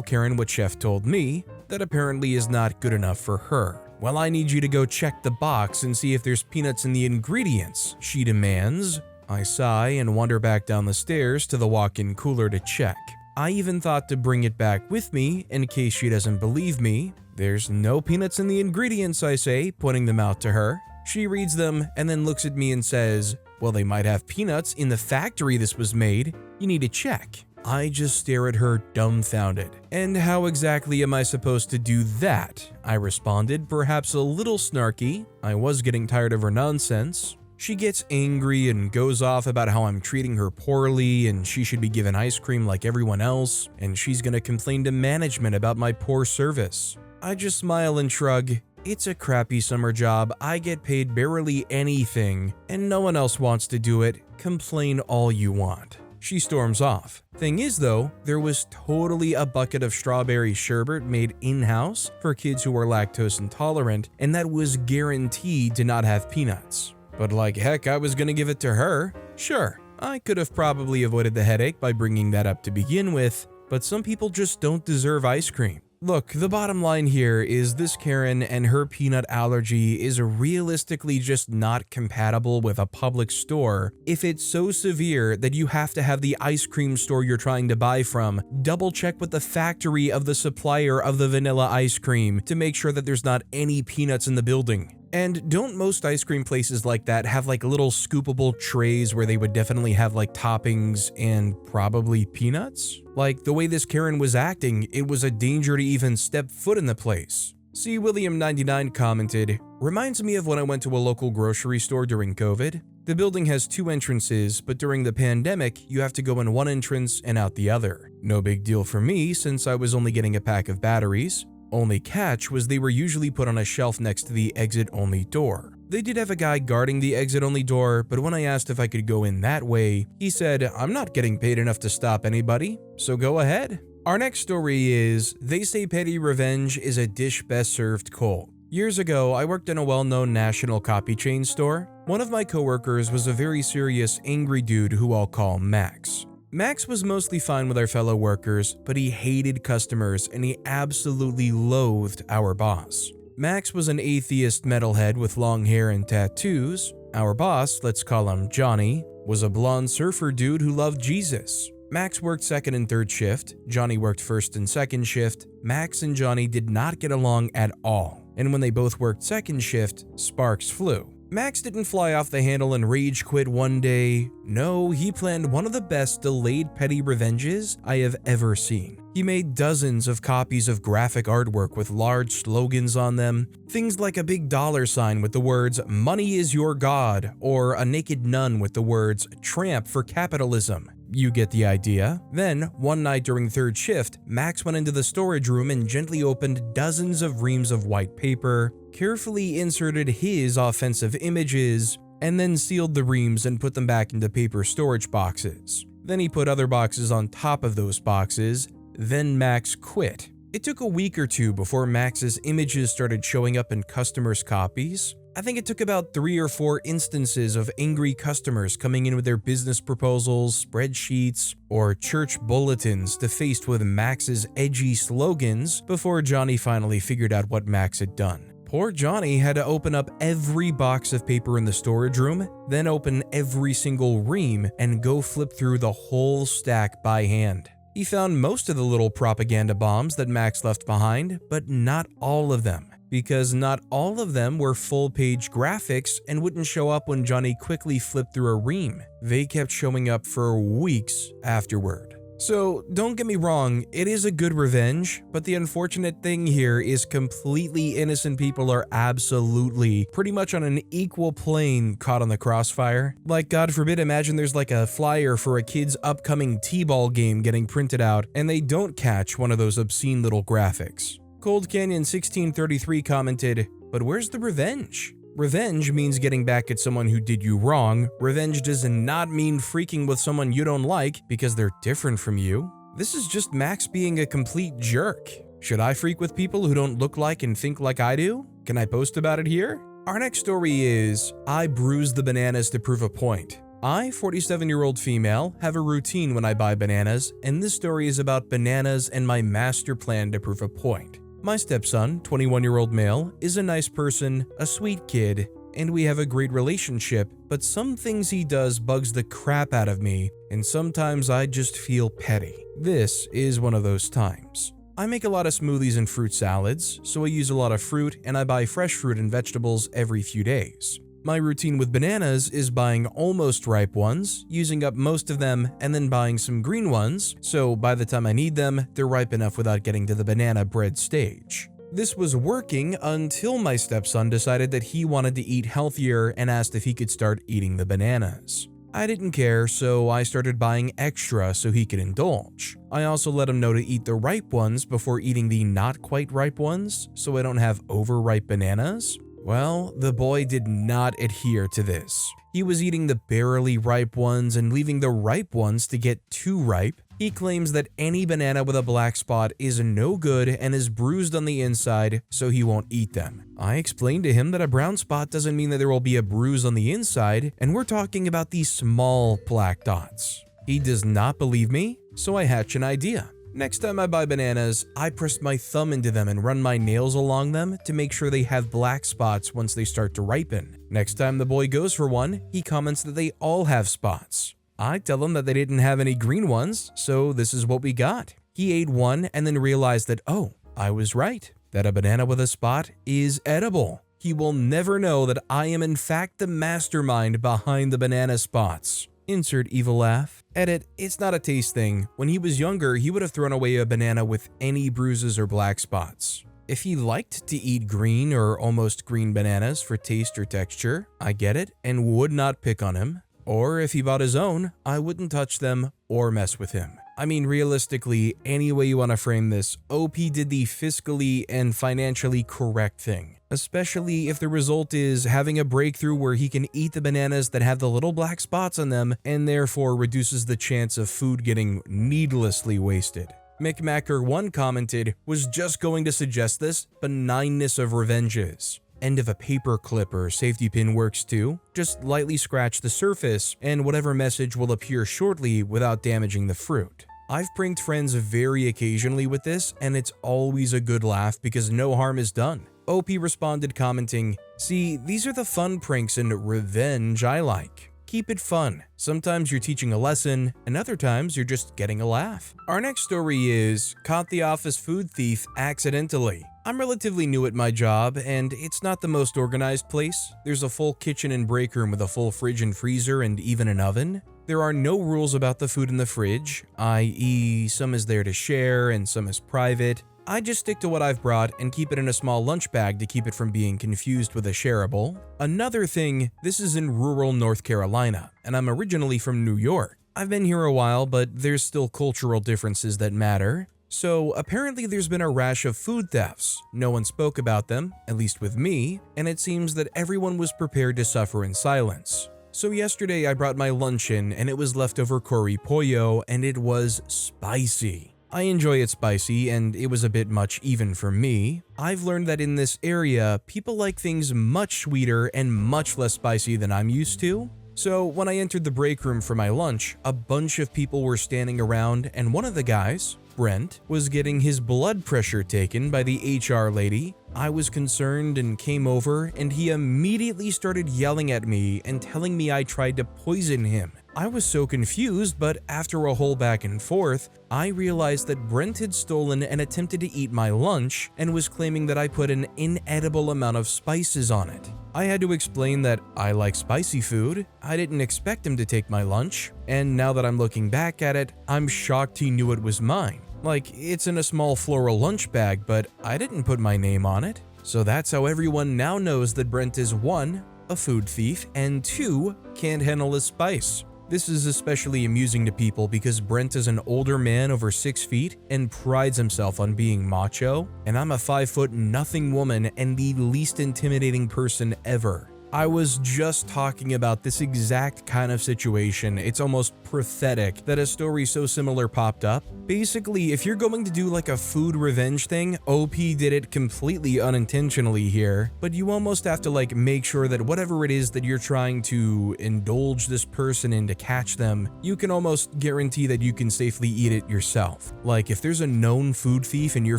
Karen what chef told me, that apparently is not good enough for her. "Well, I need you to go check the box and see if there's peanuts in the ingredients," she demands. I sigh and wander back down the stairs to the walk-in cooler to check. I even thought to bring it back with me in case she doesn't believe me. "There's no peanuts in the ingredients," I say, pointing them out to her. She reads them and then looks at me and says, "Well, they might have peanuts in the factory this was made. You need to check." I just stare at her dumbfounded. "And how exactly am I supposed to do that?" I responded, perhaps a little snarky. I was getting tired of her nonsense. She gets angry and goes off about how I'm treating her poorly and she should be given ice cream like everyone else, and she's gonna complain to management about my poor service. I just smile and shrug. It's a crappy summer job, I get paid barely anything, and no one else wants to do it. Complain all you want. She storms off. Thing is though, there was totally a bucket of strawberry sherbet made in-house for kids who are lactose intolerant, and that was guaranteed to not have peanuts. But like heck, I was gonna give it to her. Sure, I could have probably avoided the headache by bringing that up to begin with, but some people just don't deserve ice cream. Look, the bottom line here is this Karen and her peanut allergy is realistically just not compatible with a public store. If it's so severe that you have to have the ice cream store you're trying to buy from double check with the factory of the supplier of the vanilla ice cream to make sure that there's not any peanuts in the building. And don't most ice cream places like that have like little scoopable trays where they would definitely have like toppings and probably peanuts? Like the way this Karen was acting, it was a danger to even step foot in the place. See, William99 commented, "Reminds me of when I went to a local grocery store during COVID. The building has 2 entrances, but during the pandemic, you have to go in one entrance and out the other. No big deal for me since I was only getting a pack of batteries. Only catch was they were usually put on a shelf next to the exit-only door. They did have a guy guarding the exit-only door, but when I asked if I could go in that way, he said, 'I'm not getting paid enough to stop anybody, so go ahead.'" Our next story is, they say petty revenge is a dish best served cold. Years ago, I worked in a well-known national copy chain store. One of my coworkers was a very serious, angry dude who I'll call Max. Max was mostly fine with our fellow workers, but he hated customers and he absolutely loathed our boss. Max was an atheist metalhead with long hair and tattoos. Our boss, let's call him Johnny, was a blonde surfer dude who loved Jesus. Max worked second and third shift, Johnny worked first and second shift. Max and Johnny did not get along at all, and when they both worked second shift, sparks flew. Max didn't fly off the handle and rage quit one day. No, he planned one of the best delayed petty revenges I have ever seen. He made dozens of copies of graphic artwork with large slogans on them, things like a big $ with the words "Money is your God" or a naked nun with the words "Tramp for capitalism." You get the idea. Then, one night during third shift, Max went into the storage room and gently opened dozens of reams of white paper, carefully inserted his offensive images, and then sealed the reams and put them back into paper storage boxes. Then he put other boxes on top of those boxes. Then Max quit. It took a week or two before Max's images started showing up in customers' copies. I think it took about 3 or 4 instances of angry customers coming in with their business proposals, spreadsheets, or church bulletins defaced with Max's edgy slogans before Johnny finally figured out what Max had done. Poor Johnny had to open up every box of paper in the storage room, then open every single ream and go flip through the whole stack by hand. He found most of the little propaganda bombs that Max left behind, but not all of them, because not all of them were full-page graphics and wouldn't show up when Johnny quickly flipped through a ream. They kept showing up for weeks afterward. So don't get me wrong, it is a good revenge, but the unfortunate thing here is completely innocent people are absolutely pretty much on an equal plane caught on the crossfire. Like, God forbid, imagine there's like a flyer for a kid's upcoming t-ball game getting printed out and they don't catch one of those obscene little graphics. Cold Canyon 1633 commented, "But where's the revenge? Revenge means getting back at someone who did you wrong. Revenge does not mean freaking with someone you don't like because they're different from you. This is just Max being a complete jerk. Should I freak with people who don't look like and think like I do? Can I post about it here?" Our next story is, I bruised the bananas to prove a point. I, 47-year-old female, have a routine when I buy bananas, and this story is about bananas and my master plan to prove a point. My stepson, 21-year-old male, is a nice person, a sweet kid, and we have a great relationship, but some things he does bugs the crap out of me, and sometimes I just feel petty. This is one of those times. I make a lot of smoothies and fruit salads, so I use a lot of fruit and I buy fresh fruit and vegetables every few days. My routine with bananas is buying almost ripe ones, using up most of them, and then buying some green ones, so by the time I need them, they're ripe enough without getting to the banana bread stage. This was working until my stepson decided that he wanted to eat healthier and asked if he could start eating the bananas. I didn't care, so I started buying extra so he could indulge. I also let him know to eat the ripe ones before eating the not quite ripe ones, so I don't have overripe bananas. Well, the boy did not adhere to this. He was eating the barely ripe ones and leaving the ripe ones to get too ripe. He claims that any banana with a black spot is no good and is bruised on the inside, so he won't eat them. I explained to him that a brown spot doesn't mean that there will be a bruise on the inside, and we're talking about these small black dots. He does not believe me, so I hatch an idea. Next time I buy bananas, I press my thumb into them and run my nails along them to make sure they have black spots once they start to ripen. Next time the boy goes for one, he comments that they all have spots. I tell him that they didn't have any green ones, so this is what we got. He ate one and then realized that, oh, I was right, that a banana with a spot is edible. He will never know that I am in fact the mastermind behind the banana spots. Insert evil laugh. Edit, it's not a taste thing. When he was younger, he would have thrown away a banana with any bruises or black spots. If he liked to eat green or almost green bananas for taste or texture, I get it and would not pick on him. Or if he bought his own, I wouldn't touch them or mess with him. I mean, realistically, any way you want to frame this, OP did the fiscally and financially correct thing. Especially if the result is having a breakthrough where he can eat the bananas that have the little black spots on them and therefore reduces the chance of food getting needlessly wasted. McMacker1 commented, was just going to suggest this, benignness of revenges. End of a paper clip or safety pin works too. Just lightly scratch the surface and whatever message will appear shortly without damaging the fruit. I've pranked friends very occasionally with this and it's always a good laugh because no harm is done. OP responded commenting, see, these are the fun pranks and revenge I like. Keep it fun. Sometimes you're teaching a lesson, and other times you're just getting a laugh. Our next story is, caught the office food thief accidentally. I'm relatively new at my job, and it's not the most organized place. There's a full kitchen and break room with a full fridge and freezer and even an oven. There are no rules about the food in the fridge, i.e. some is there to share and some is private. I just stick to what I've brought and keep it in a small lunch bag to keep it from being confused with a shareable. Another thing, this is in rural North Carolina, and I'm originally from New York. I've been here a while, but there's still cultural differences that matter. So apparently there's been a rash of food thefts. No one spoke about them, at least with me, and it seems that everyone was prepared to suffer in silence. So yesterday I brought my lunch in and it was leftover curry pollo and it was spicy. I enjoy it spicy and it was a bit much even for me. I've learned that in this area, people like things much sweeter and much less spicy than I'm used to. So when I entered the break room for my lunch, a bunch of people were standing around and one of the guys, Brent, was getting his blood pressure taken by the HR lady, I was concerned and came over, and he immediately started yelling at me and telling me I tried to poison him. I was so confused, but after a whole back and forth, I realized that Brent had stolen and attempted to eat my lunch and was claiming that I put an inedible amount of spices on it. I had to explain that I like spicy food, I didn't expect him to take my lunch, and now that I'm looking back at it, I'm shocked he knew it was mine. Like, it's in a small floral lunch bag, but I didn't put my name on it. So that's how everyone now knows that Brent is 1, a food thief, and 2, can't handle his spice. This is especially amusing to people because Brent is an older man over 6 feet and prides himself on being macho, and I'm a 5'0" woman and the least intimidating person ever. I was just talking about this exact kind of situation. It's almost pathetic that a story so similar popped up. Basically, if you're going to do like a food revenge thing, OP did it completely unintentionally here, but you almost have to like make sure that whatever it is that you're trying to indulge this person in to catch them, you can almost guarantee that you can safely eat it yourself. Like if there's a known food thief and your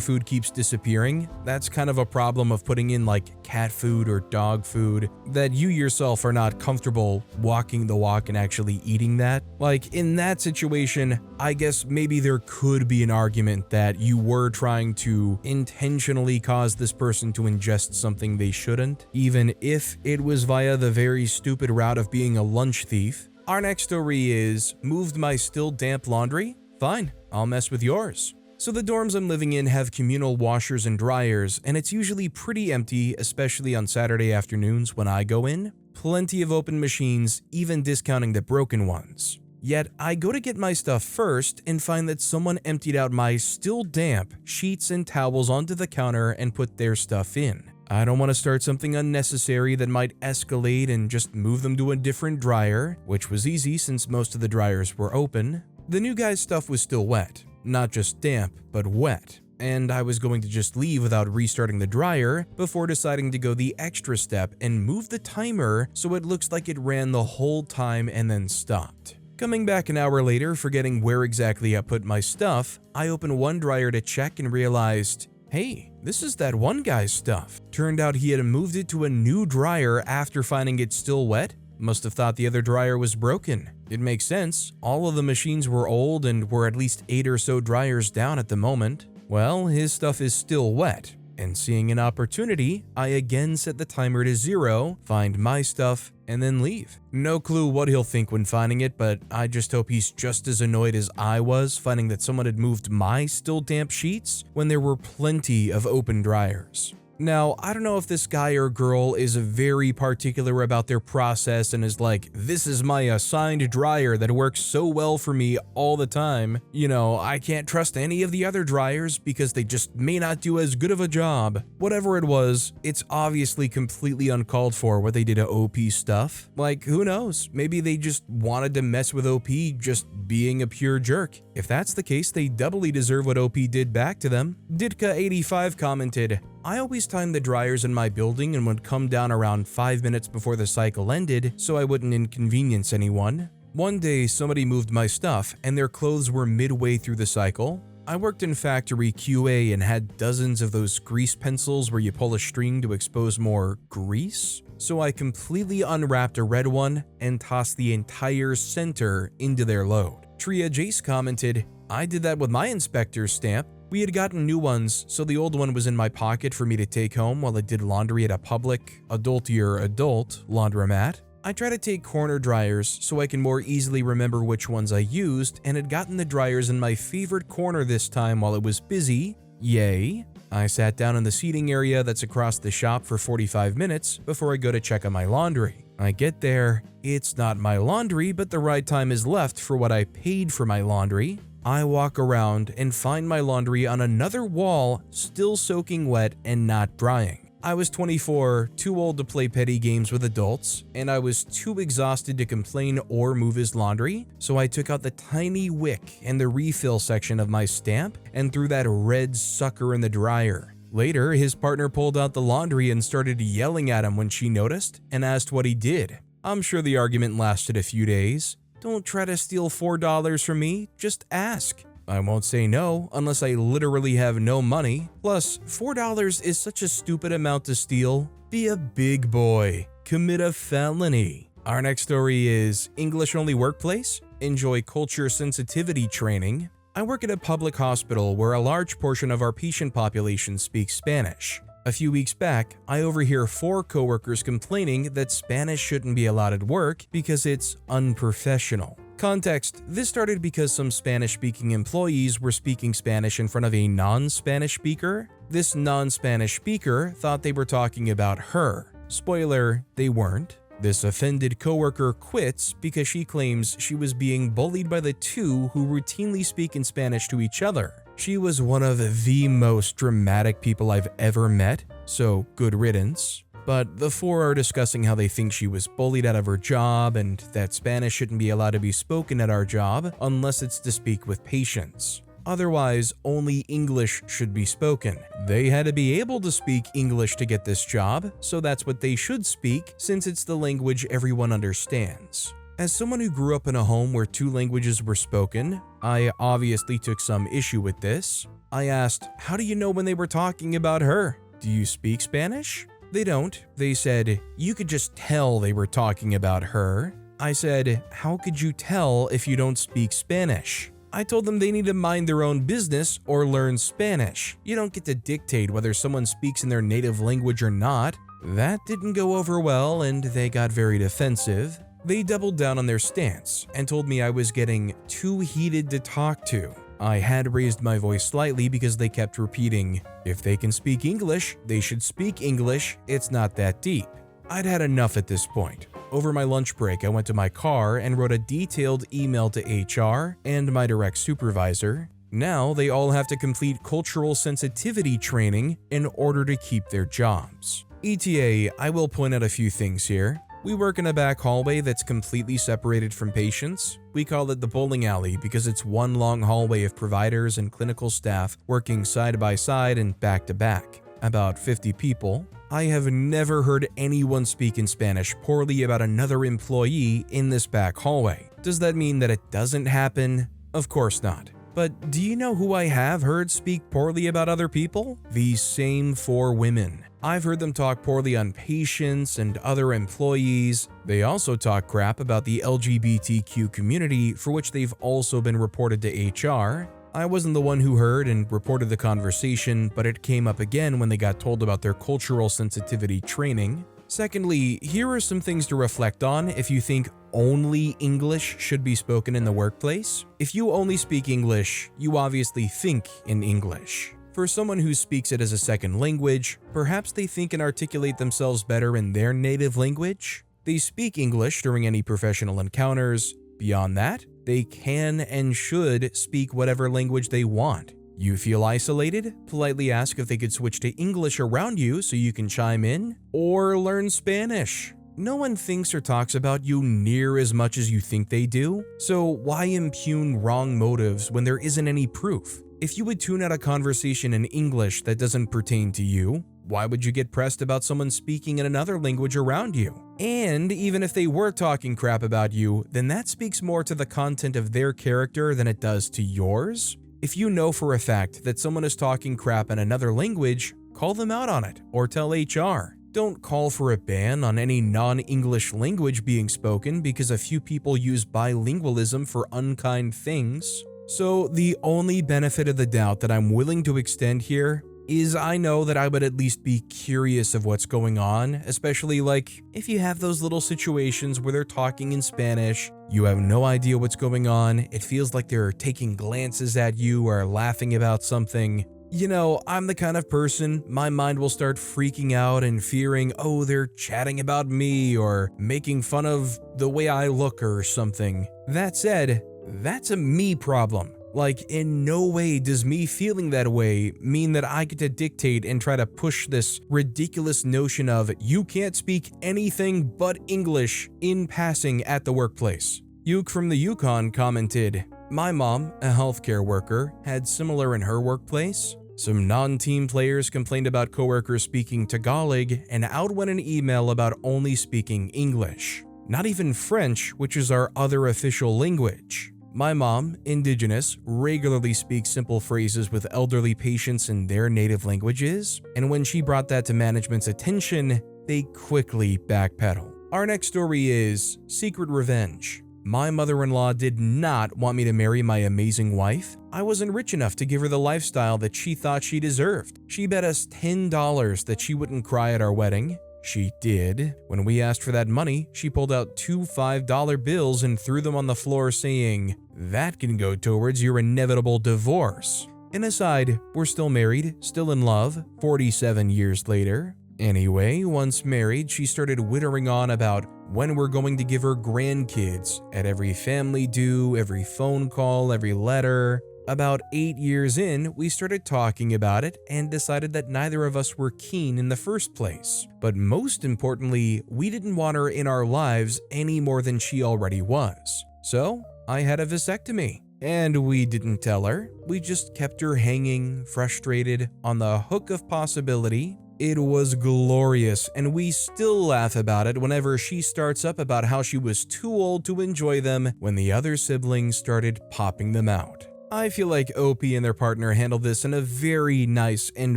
food keeps disappearing, that's kind of a problem of putting in like cat food or dog food that you yourself are not comfortable walking the walk and actually eating that. Like in that situation, I guess maybe there could be an argument that you were trying to intentionally cause this person to ingest something they shouldn't, even if it was via the very stupid route of being a lunch thief. Our next story is, moved my still damp laundry? Fine, I'll mess with yours. So the dorms I'm living in have communal washers and dryers, and it's usually pretty empty, especially on Saturday afternoons when I go in. Plenty of open machines, even discounting the broken ones. Yet, I go to get my stuff first and find that someone emptied out my still damp sheets and towels onto the counter and put their stuff in. I don't want to start something unnecessary that might escalate and just move them to a different dryer, which was easy since most of the dryers were open. The new guy's stuff was still wet. Not just damp, but wet, and I was going to just leave without restarting the dryer before deciding to go the extra step and move the timer so it looks like it ran the whole time and then stopped. Coming back an hour later, forgetting where exactly I put my stuff, I opened one dryer to check and realized, hey, this is that one guy's stuff. Turned out he had moved it to a new dryer after finding it still wet. Must have thought the other dryer was broken. It makes sense, all of the machines were old and were at least 8 or so dryers down at the moment. Well, his stuff is still wet, and seeing an opportunity, I again set the timer to 0, find my stuff, and then leave. No clue what he'll think when finding it, but I just hope he's just as annoyed as I was finding that someone had moved my still damp sheets when there were plenty of open dryers. Now, I don't know if this guy or girl is very particular about their process and is like, this is my assigned dryer that works so well for me all the time. You know, I can't trust any of the other dryers because they just may not do as good of a job. Whatever it was, it's obviously completely uncalled for what they did to OP stuff. Like, who knows? Maybe they just wanted to mess with OP just being a pure jerk. If that's the case, they doubly deserve what OP did back to them. Ditka85 commented, I always timed the dryers in my building and would come down around 5 minutes before the cycle ended so I wouldn't inconvenience anyone. One day, somebody moved my stuff and their clothes were midway through the cycle. I worked in factory QA and had dozens of those grease pencils where you pull a string to expose more grease. So I completely unwrapped a red one and tossed the entire center into their load. Tria Jace commented, I did that with my inspector's stamp. We had gotten new ones, so the old one was in my pocket for me to take home while I did laundry at a public, adultier adult laundromat. I try to take corner dryers so I can more easily remember which ones I used and had gotten the dryers in my favorite corner this time while it was busy. Yay. I sat down in the seating area that's across the shop for 45 minutes before I go to check on my laundry. I get there, it's not my laundry, but the right time is left for what I paid for my laundry. I walk around and find my laundry on another wall, still soaking wet and not drying. I was 24, too old to play petty games with adults, and I was too exhausted to complain or move his laundry, so I took out the tiny wick and the refill section of my stamp and threw that red sucker in the dryer. Later, his partner pulled out the laundry and started yelling at him when she noticed and asked what he did. I'm sure the argument lasted a few days. Don't try to steal $4 from me, just ask. I won't say no unless I literally have no money. Plus, $4 is such a stupid amount to steal. Be a big boy. Commit a felony. Our next story is English-only workplace? Enjoy culture sensitivity training. I work at a public hospital where a large portion of our patient population speaks Spanish. A few weeks back, I overhear 4 coworkers complaining that Spanish shouldn't be allowed at work because it's unprofessional. Context: this started because some Spanish-speaking employees were speaking Spanish in front of a non-Spanish speaker. This non-Spanish speaker thought they were talking about her. Spoiler, they weren't. This offended coworker quits because she claims she was being bullied by the 2 who routinely speak in Spanish to each other. She was one of the most dramatic people I've ever met, so good riddance. But the 4 are discussing how they think she was bullied out of her job and that Spanish shouldn't be allowed to be spoken at our job unless it's to speak with patients. Otherwise, only English should be spoken. They had to be able to speak English to get this job, so that's what they should speak since it's the language everyone understands. As someone who grew up in a home where 2 languages were spoken, I obviously took some issue with this. I asked, how do you know when they were talking about her? Do you speak Spanish? They don't. They said, you could just tell they were talking about her. I said, how could you tell if you don't speak Spanish? I told them they need to mind their own business or learn Spanish. You don't get to dictate whether someone speaks in their native language or not. That didn't go over well and they got very defensive. They doubled down on their stance and told me I was getting too heated to talk to. I had raised my voice slightly because they kept repeating, if they can speak English, they should speak English, it's not that deep. I'd had enough at this point. Over my lunch break, I went to my car and wrote a detailed email to HR and my direct supervisor. Now they all have to complete cultural sensitivity training in order to keep their jobs. ETA, I will point out a few things here. We work in a back hallway that's completely separated from patients. We call it the bowling alley because it's one long hallway of providers and clinical staff working side by side and back to back. About 50 people. I have never heard anyone speak in Spanish poorly about another employee in this back hallway. Does that mean that it doesn't happen? Of course not. But do you know who I have heard speak poorly about other people? These same 4 women. I've heard them talk poorly on patients and other employees. They also talk crap about the LGBTQ community, for which they've also been reported to HR. I wasn't the one who heard and reported the conversation, but it came up again when they got told about their cultural sensitivity training. Secondly, here are some things to reflect on if you think only English should be spoken in the workplace. If you only speak English, you obviously think in English. For someone who speaks it as a second language, perhaps they think and articulate themselves better in their native language. They speak English during any professional encounters. Beyond that, they can and should speak whatever language they want. You feel isolated? Politely ask if they could switch to English around you so you can chime in, or learn Spanish. No one thinks or talks about you near as much as you think they do, so why impugn wrong motives when there isn't any proof? If you would tune out a conversation in English that doesn't pertain to you, why would you get pressed about someone speaking in another language around you? And even if they were talking crap about you, then that speaks more to the content of their character than it does to yours. If you know for a fact that someone is talking crap in another language, call them out on it or tell HR. Don't call for a ban on any non-English language being spoken because a few people use bilingualism for unkind things. So the only benefit of the doubt that I'm willing to extend here is I know that I would at least be curious of what's going on, especially like if you have those little situations where they're talking in Spanish, you have no idea what's going on, it feels like they're taking glances at you or laughing about something. You know, I'm the kind of person, my mind will start freaking out and fearing, oh, they're chatting about me or making fun of the way I look or something. That said, that's a me problem. Like, in no way does me feeling that way mean that I get to dictate and try to push this ridiculous notion of you can't speak anything but English in passing at the workplace. Yuke from the Yukon commented, my mom, a healthcare worker, had similar in her workplace. Some non-team players complained about coworkers speaking Tagalog, and out went an email about only speaking English. Not even French, which is our other official language. My mom, Indigenous, regularly speaks simple phrases with elderly patients in their native languages, and when she brought that to management's attention, they quickly backpedal. Our next story is Secret Revenge. My mother-in-law did not want me to marry my amazing wife. I wasn't rich enough to give her the lifestyle that she thought she deserved. She bet us $10 that she wouldn't cry at our wedding. She did. When we asked for that money, she pulled out two $5 bills and threw them on the floor saying, "That can go towards your inevitable divorce." And aside, we're still married, still in love, 47 years later. Anyway, once married, she started whittering on about when we're going to give her grandkids at every family do, every phone call, every letter. About 8 years in, we started talking about it and decided that neither of us were keen in the first place. But most importantly, we didn't want her in our lives any more than she already was. So, I had a vasectomy. And we didn't tell her. We just kept her hanging, frustrated, on the hook of possibility. It was glorious, and we still laugh about it whenever she starts up about how she was too old to enjoy them when the other siblings started popping them out. I feel like Opie and their partner handled this in a very nice and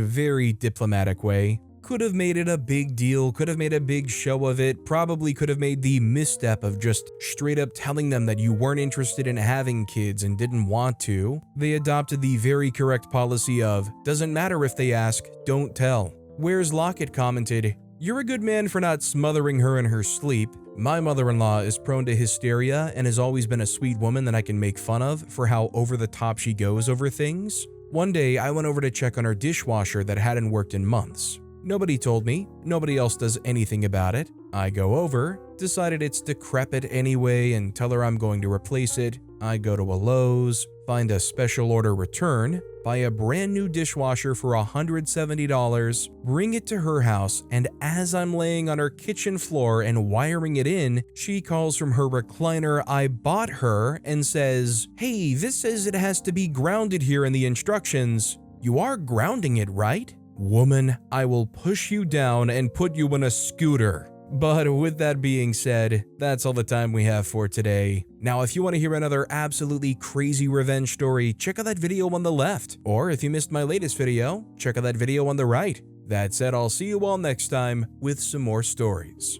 very diplomatic way. Could have made it a big deal, could have made a big show of it, probably could have made the misstep of just straight up telling them that you weren't interested in having kids and didn't want to. They adopted the very correct policy of, doesn't matter if they ask, don't tell. Where's Lockett commented, "You're a good man for not smothering her in her sleep. My mother-in-law is prone to hysteria and has always been a sweet woman that I can make fun of for how over the top she goes over things. One day, I went over to check on her dishwasher that hadn't worked in months. Nobody told me, nobody else does anything about it. I go over, decided it's decrepit anyway and tell her I'm going to replace it. I go to a Lowe's, find a special order return, buy a brand new dishwasher for $170, bring it to her house, and as I'm laying on her kitchen floor and wiring it in, she calls from her recliner I bought her and says, "Hey, this says it has to be grounded here in the instructions. You are grounding it, right? Woman, I will push you down and put you in a scooter." But with that being said, that's all the time we have for today. Now, if you want to hear another absolutely crazy revenge story, check out that video on the left. Or if you missed my latest video, check out that video on the right. That said, I'll see you all next time with some more stories.